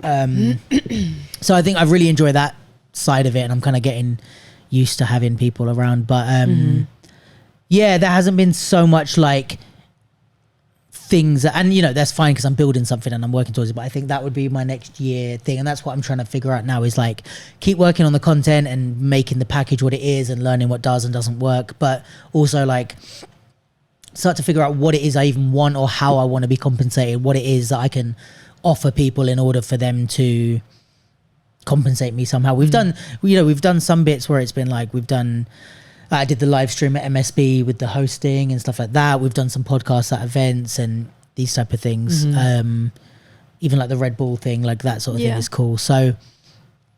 So I think I really enjoy that side of it, and I'm kind of getting used to having people around. But there hasn't been so much like things and you know, that's fine because I'm building something and I'm working towards it, but I think that would be my next year thing, and that's what I'm trying to figure out now, is like keep working on the content and making the package what it is and learning what does and doesn't work, but also like start to figure out what it is I even want or how I want to be compensated, what it is that I can offer people in order for them to compensate me somehow. We've done some bits where it's been like I did the live stream at MSB with the hosting and stuff like that. We've done some podcasts at events and these type of things. Even like the Red Bull thing, like that sort of thing is cool. So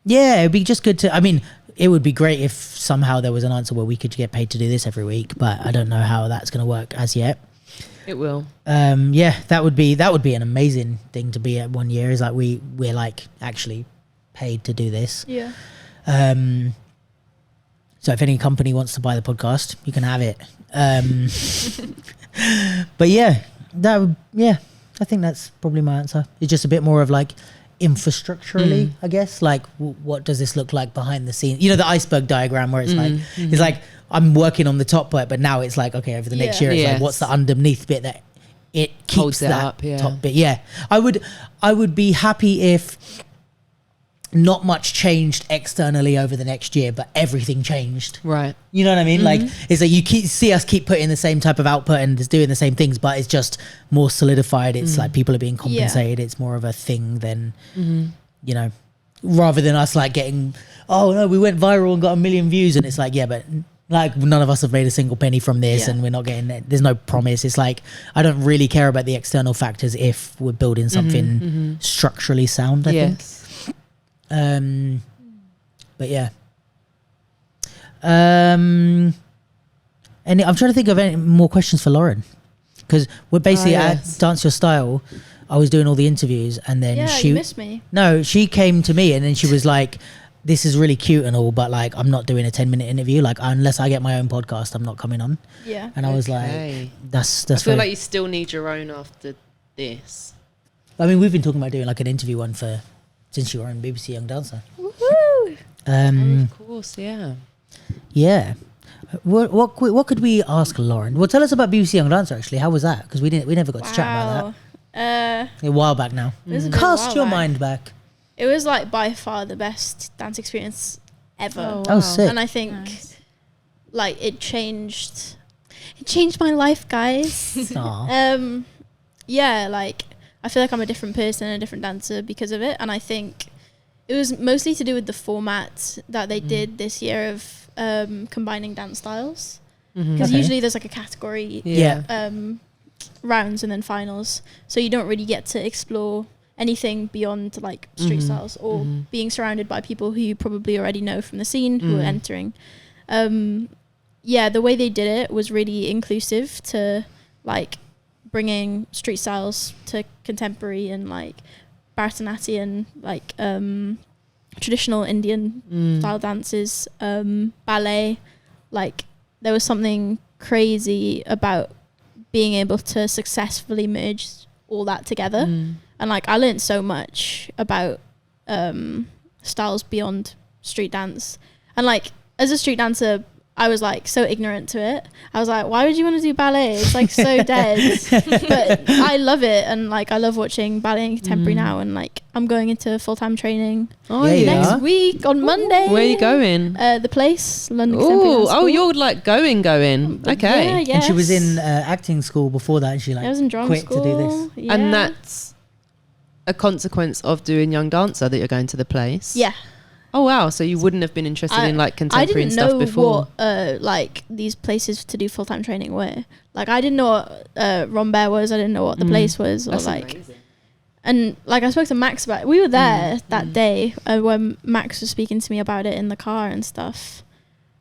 yeah, it'd be just good to, it would be great if somehow there was an answer where we could get paid to do this every week, but I don't know how that's going to work as yet. It will. Yeah, that would be an amazing thing to be at 1 year. Is like we're like actually paid to do this. Yeah. So if any company wants to buy the podcast, you can have it. But yeah, I think that's probably my answer. It's just a bit more of like infrastructurally, I guess. Like, what does this look like behind the scenes? You know, the iceberg diagram where it's it's like I'm working on the top part, but now it's like, okay, over the next year, it's like, what's the underneath bit that it keeps holds it that up, top bit? Yeah, I would be happy if not much changed externally over the next year, but everything changed. Right. You know what I mean? Like, it's like you see us keep putting the same type of output and just doing the same things, but it's just more solidified. It's like people are being compensated. It's more of a thing than, you know, rather than us like getting, oh no, we went viral and got 1 million views. And it's like, yeah, but like none of us have made a single penny from this and we're not getting it. There's no promise. It's like, I don't really care about the external factors if we're building something structurally sound, I think. But yeah. And I'm trying to think of any more questions for Lauren, because we're basically at Dance Your Style. I was doing all the interviews, and then you missed me. No, she came to me, and then she was like, "This is really cute and all, but like, I'm not doing a 10-minute interview. Like, unless I get my own podcast, I'm not coming on." Yeah. And I was like, "That's." I feel like you still need your own after this. I mean, we've been talking about doing like an interview one since you were on BBC Young Dancer. Woohoo! Of course, yeah. Yeah. What could we ask Lauren? Well, tell us about BBC Young Dancer actually. How was that? Because we never got to chat about that. A while back now. Cast your mind back. It was like by far the best dance experience ever. Oh, sick. And I think like it changed my life, guys. Yeah, like I feel like I'm a different person, a different dancer because of it. And I think it was mostly to do with the format that they did this year of combining dance styles. Because usually there's like a category rounds and then finals. So you don't really get to explore anything beyond like street styles or being surrounded by people who you probably already know from the scene who are entering. The way they did it was really inclusive to like bringing street styles to contemporary and like Bharatanatyam, like traditional Indian style dances, ballet. Like there was something crazy about being able to successfully merge all that together. And like I learned so much about styles beyond street dance. And like as a street dancer, I was like so ignorant to it. I was like, why would you want to do ballet? It's like so dead. But I love it, and like I love watching ballet and contemporary now, and like I'm going into full-time training next week on Monday. Where are you going? The Place, London Contemporary Dance School. Oh, you're like going. Okay. Yeah, And she was in acting school before that, and she like I was in drama quit school. to do this. Yeah. And that's a consequence of doing Young Dancer that you're going to the Place. Yeah. Oh wow! So you wouldn't have been interested in like contemporary and stuff before? I didn't know what like these places to do full-time training were. Like I didn't know what Rombert was. I didn't know what the Place was, or That's like. amazing. And like I spoke to Max about it. We were there that day when Max was speaking to me about it in the car and stuff.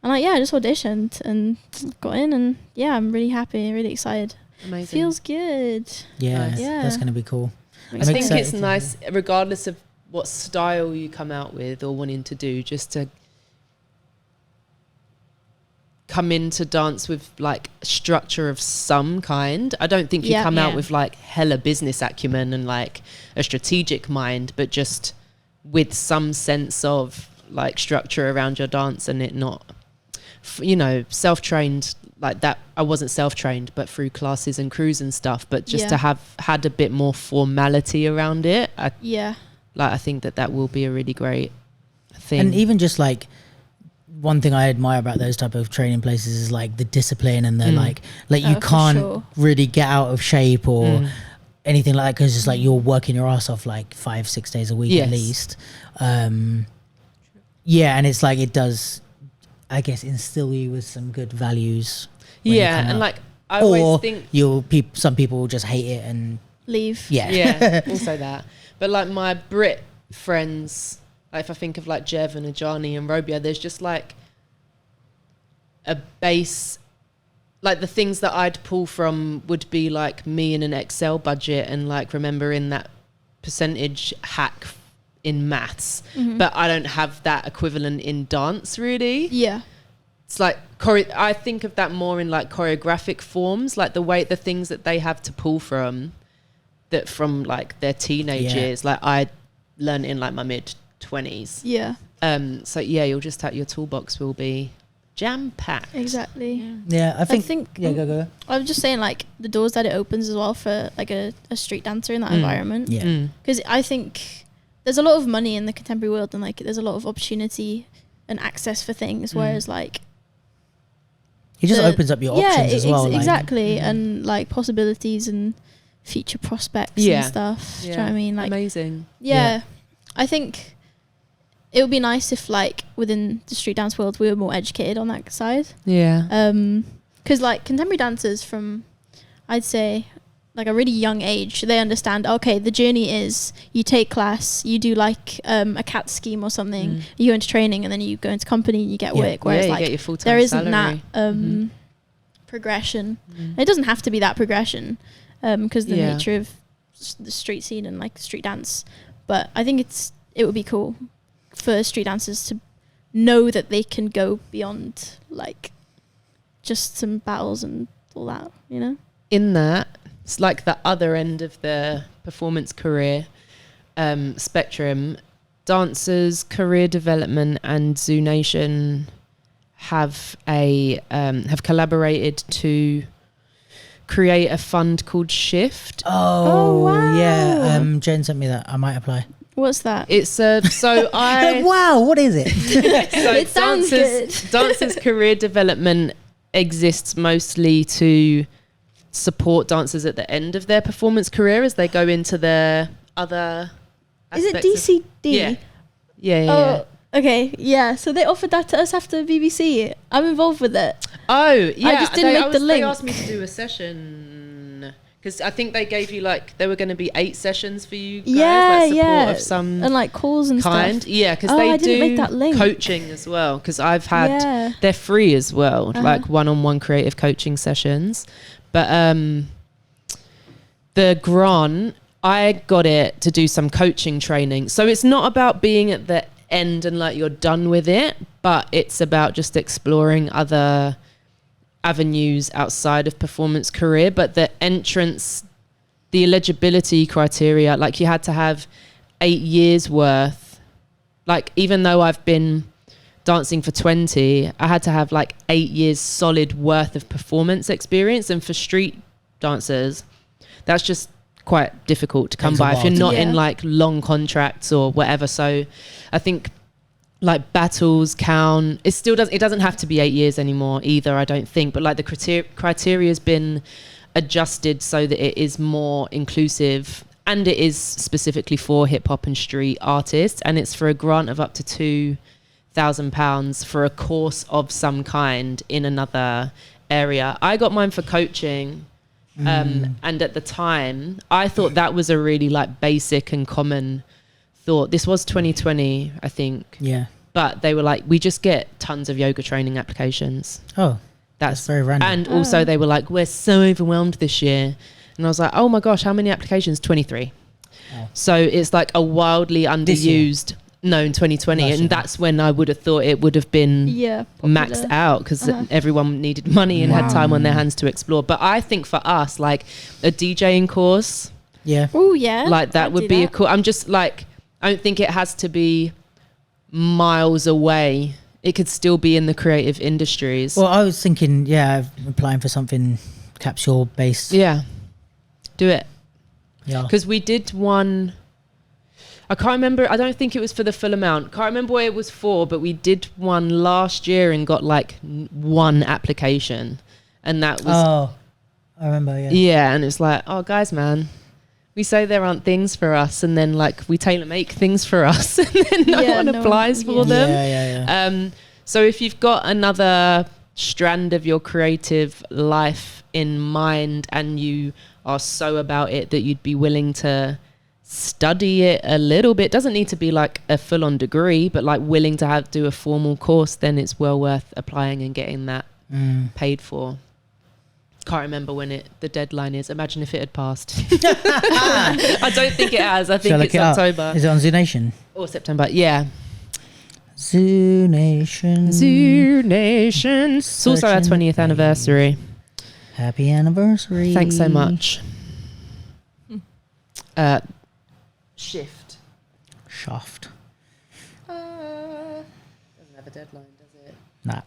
And like I just auditioned and got in, and I'm really happy, really excited. Amazing. Feels good. Yeah, Nice. that's gonna be cool. I think it's nice, regardless of what style you come out with or wanting to do, just to come into dance with like structure of some kind. I don't think you come out with like hella business acumen and like a strategic mind, but just with some sense of like structure around your dance, and it not, self-trained like that. I wasn't self-trained, but through classes and crews and stuff, but just to have had a bit more formality around it. I think that will be a really great thing. And even just like one thing I admire about those type of training places is like the discipline and the like you can't really get out of shape or anything like that, because it's like you're working your ass off like 5-6 days a week at least. And it's like it does, I guess, instill you with some good values. And like I always think some people will just hate it and leave. Yeah, also that. But like my Brit friends, like if I think of like Jev and Ajani and Robia, there's just like a base, like the things that I'd pull from would be like me in an Excel budget and like remembering that percentage hack in maths, but I don't have that equivalent in dance really. Yeah. It's like I think of that more in like choreographic forms, like the things that they have to pull from that from like their teenage years. Like I learned in like my mid-20s. Yeah. So yeah, you'll just have your toolbox will be jam-packed. Exactly. Yeah, I think yeah, go. I was just saying, like, the doors that it opens as well for like a street dancer in that environment. Yeah. Because I think there's a lot of money in the contemporary world, and like there's a lot of opportunity and access for things, whereas like it just opens up your options as well. Exactly, and like possibilities and future prospects and stuff. Do you know what I mean? Like, amazing. Yeah, I think it would be nice if like within the street dance world we were more educated on that side. Yeah. Because like contemporary dancers from, I'd say, like a really young age, they understand, okay, the journey is you take class, you do like a CAT scheme or something, you go into training, and then you go into company and you get work. Whereas you like get your full-time there isn't salary. that progression. It doesn't have to be that progression because the nature of the street scene and like street dance. But I think it would be cool for street dancers to know that they can go beyond like just some battles and all that, you know? In that, it's like the other end of the performance career spectrum. Dancers, career development, and ZooNation have collaborated to create a fund called Shift. Oh, wow. Yeah. Jen sent me that. I might apply. What's that? It's so I wow, what is it? So it sounds good. Dancers career development exists mostly to support dancers at the end of their performance career as they go into their other Is it aspects DCD? Yeah. Oh, okay. Yeah. So they offered that to us after BBC. I'm involved with it. Oh, yeah. I just didn't make the link. They asked me to do a session because I think they gave you like there were going to be 8 sessions for you guys, like support of some and like calls and kind. stuff. Yeah, because I they didn't make do that link. coaching as well. Because I've had they're free as well, like one-on-one creative coaching sessions. But the grant, I got it to do some coaching training. So it's not about being at the end and like you're done with it, but it's about just exploring other avenues outside of performance career. But the eligibility criteria, like you had to have 8 years worth. Like even though I've been dancing for 20, I had to have like 8 years solid worth of performance experience. And for street dancers, that's just quite difficult to come by if you're not in like long contracts or whatever. So I think like battles count. It doesn't have to be 8 years anymore either, I don't think, but like the criteria has been adjusted so that it is more inclusive, and it is specifically for hip hop and street artists, and it's for a grant of up to £2,000 for a course of some kind in another area. I got mine for coaching. And at the time I thought that was a really like basic and common thought. This was 2020, I think. Yeah. But they were like, we just get tons of yoga training applications. Oh, that's very random. And also they were like, we're so overwhelmed this year. And I was like, oh my gosh, how many applications? 23. Oh. So it's like a wildly underused. No, in 2020. And that's when I would have thought it would have been maxed out because everyone needed money and had time on their hands to explore. But I think for us, like a DJing course. Yeah. Oh, yeah. Like that would be a cool. I'm just like, I don't think it has to be miles away. It could still be in the creative industries. Well, I was thinking, applying for something Capsule based. Yeah. Do it. Yeah. Because we did one. I can't remember. I don't think it was for the full amount. Can't remember what it was for, but we did one last year and got like 1 application. And that was... Oh, I remember, yeah. Yeah, and it's like, oh, guys, man, we say there aren't things for us, and then like we tailor make things for us, and then no one applies for them. Yeah. So if you've got another strand of your creative life in mind and you are so about it that you'd be willing to study it a little bit, doesn't need to be like a full-on degree, but like willing to do a formal course, then it's well worth applying and getting that paid for. Can't remember when the deadline is. Imagine if it had passed. I don't think it has. I think Shall I it's look it up? October Is it on ZooNation? or September. Yeah. ZooNation. ZooNation. It's also our Searching 20th anniversary. Happy anniversary. Thanks so much. Shift. Shaft. Doesn't have a deadline, does it? Nah.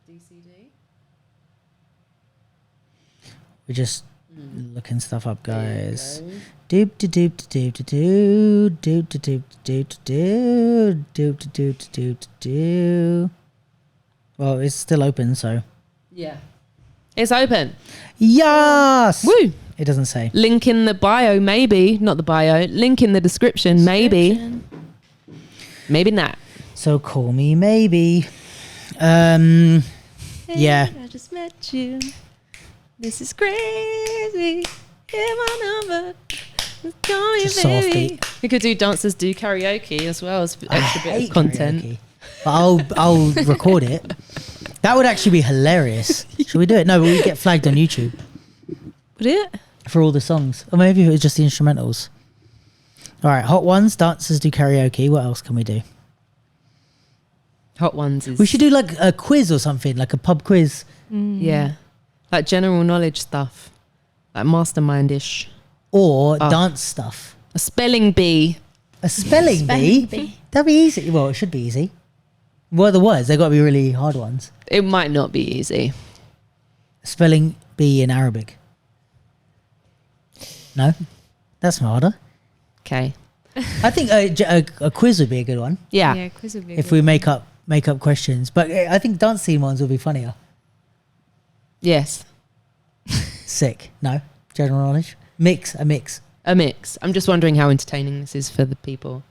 DCD? We're just looking stuff up, guys. There you Doop to doop to doop to doo. Doop to doop to doop to doo. Doop to doop to doop to doo. Well, it's still open, so. Yeah. It's open. Yes! Woo! It doesn't say. Link in the bio, maybe. Not the bio. Link in the description, maybe. Maybe not. So call me maybe. Yeah. I just met you. This is crazy. Hear my number. Call me, Just soft baby. beat. We could do dancers do karaoke as well as I extra bit hate of content. karaoke, but I'll record it. That would actually be hilarious. Should we do it? No, but we get flagged on YouTube Would it? for all the songs. Or maybe it was just the instrumentals. All right, hot ones, dancers do karaoke. What else can we do? Hot ones is. We should do like a quiz or something, like a pub quiz. Yeah. Like general knowledge stuff. Like mastermind-ish. Or Oh. dance stuff. A spelling bee. A spelling Spelling bee? bee. That'd be easy. Well, it should be easy. What are the words? They've got to be really hard ones. It might not be easy. A spelling bee in Arabic. No? That's harder. Okay. I think a quiz would be a good one Yeah. quiz would be if good. we make up questions. But I think dance theme ones would be funnier. Yes. Sick. No? General knowledge? A mix. A mix. I'm just wondering how entertaining this is for the people.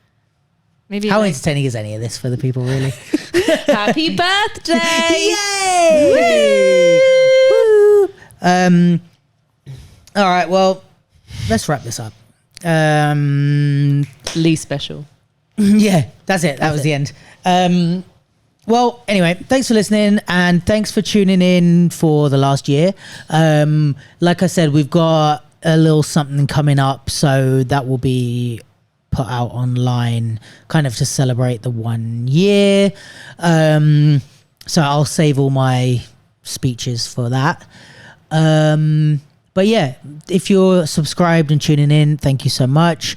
Maybe How like, entertaining is any of this for the people, really? Happy birthday! Yay! Woo! All right, well, let's wrap this up. Lee special. Yeah, that's it. That was the end. Well, anyway, thanks for listening and thanks for tuning in for the last year. Like I said, we've got a little something coming up, so that will be put out online kind of to celebrate the 1 year. So I'll save all my speeches for that. But yeah, if you're subscribed and tuning in, thank you so much.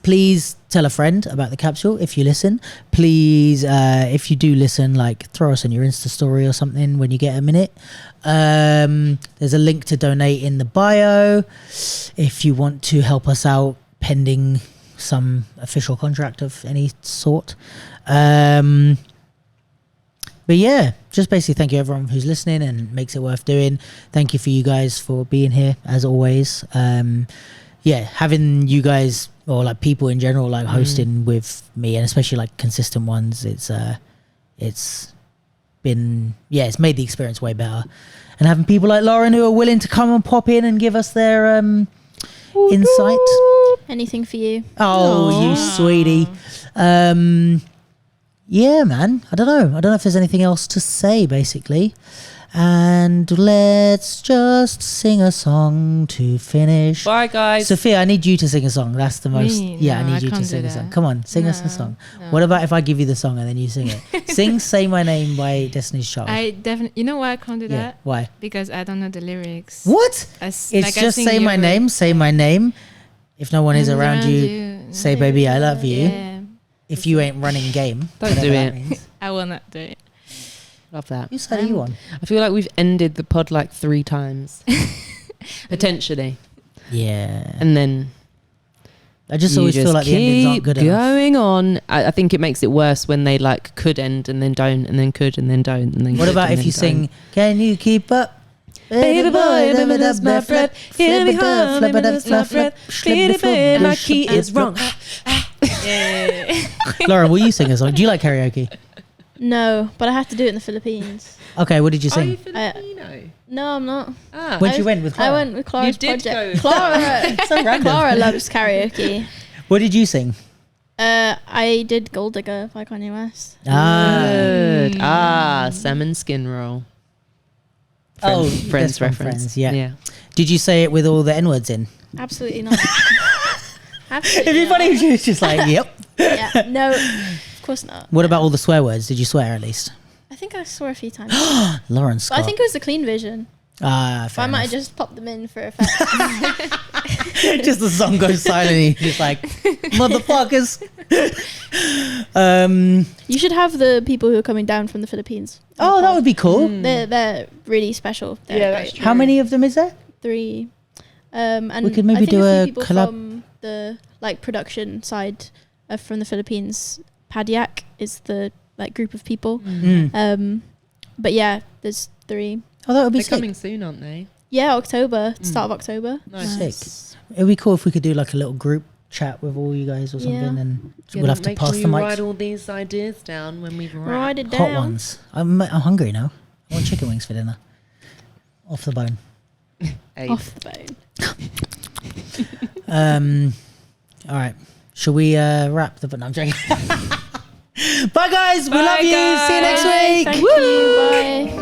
Please tell a friend about the capsule if you listen. Please, if you do listen, like throw us in your Insta story or something when you get a minute. There's a link to donate in the bio if you want to help us out pending some official contract of any sort. But yeah, just basically thank you everyone who's listening and makes it worth doing. Thank you for you guys for being here as always. Yeah, having you guys or like people in general like hosting with me and especially like consistent ones, it's been, yeah, it's made the experience way better. And having people like Lauren who are willing to come and pop in and give us their insight. Anything for you. Oh, you sweetie. Yeah, man. I don't know if there's anything else to say, basically. And let's just sing a song to finish. Bye, guys. Sophia, I need you to sing a song. That's the most. Me? Yeah, No, I need I you to can't sing do a song. that. Come on, sing us a No, song. no. What about if I give you the song and then you sing it? Sing "Say My Name" by Destiny's Child. I definitely. You know why I can't do yeah. that? Why? Because I don't know the lyrics. What? It's It's just "Say My Name." Say my name. If no one is around you, say, "Baby, I love you." Yeah, If you ain't running game, Don't whatever do that it. means. I will not do it. Love that. Whose side are you on? I feel like we've ended the pod like 3 times. Potentially. Yeah. And then I just you always feel like the endings aren't good keep enough. going on. I think it makes it worse when they like could end and then don't and then could and then don't and then What could about and if you then sing, don't. "Can you keep up? Baby boy, baby, that's my breath. Hear me hum, baby, that's my breath. Baby, baby, my key is wrong. Yeah. Lauren, will you sing a song? Do you like karaoke? No, but I have to do it in the Philippines. Okay, what did you Are sing? you Filipino? No, I'm not. Ah. When'd you went with Clara? I went with Clara's You did project. go with Clara, So random. Clara loves karaoke. What did you sing? I did Gold Digger by Kanye West. Ah, Good. Ah, salmon skin roll. Friends Best From reference. Friends, yeah. Did you say it with all the N-words in? Absolutely not. Absolutely It'd be funny if you was just like, yep. Yeah, no, of course not. What about all the swear words? Did you swear at least? I think I swore a few times. Lauren But Scott. I think it was the clean version. Fair So I might have enough. just popped them in for effect. Just the song goes silent. He's just like, motherfuckers. You should have the people who are coming down from the Philippines. Oh, that would be cool. They're really special. They're Yeah, great. that's true. How many of them is there? 3. And We could maybe I think do a a few people collab- from the like production side from the Philippines. Padiak is the like group of people. But yeah, there's 3. Oh, that would be They're sick. coming soon, aren't they? Yeah, October, start of October. Nice. It'd be cool if we could do like a little group chat with all you guys or something, Yeah. and Yeah, we'll have to make pass sure the you mics. write all these ideas down when we've Write it down. Hot ones. I'm hungry now. I want chicken wings for dinner. Off the bone. Off the bone. All right. Shall we wrap the? No, I'm joking. Bye, guys. We Bye, love you. See you next guys. week. Thank you. Bye.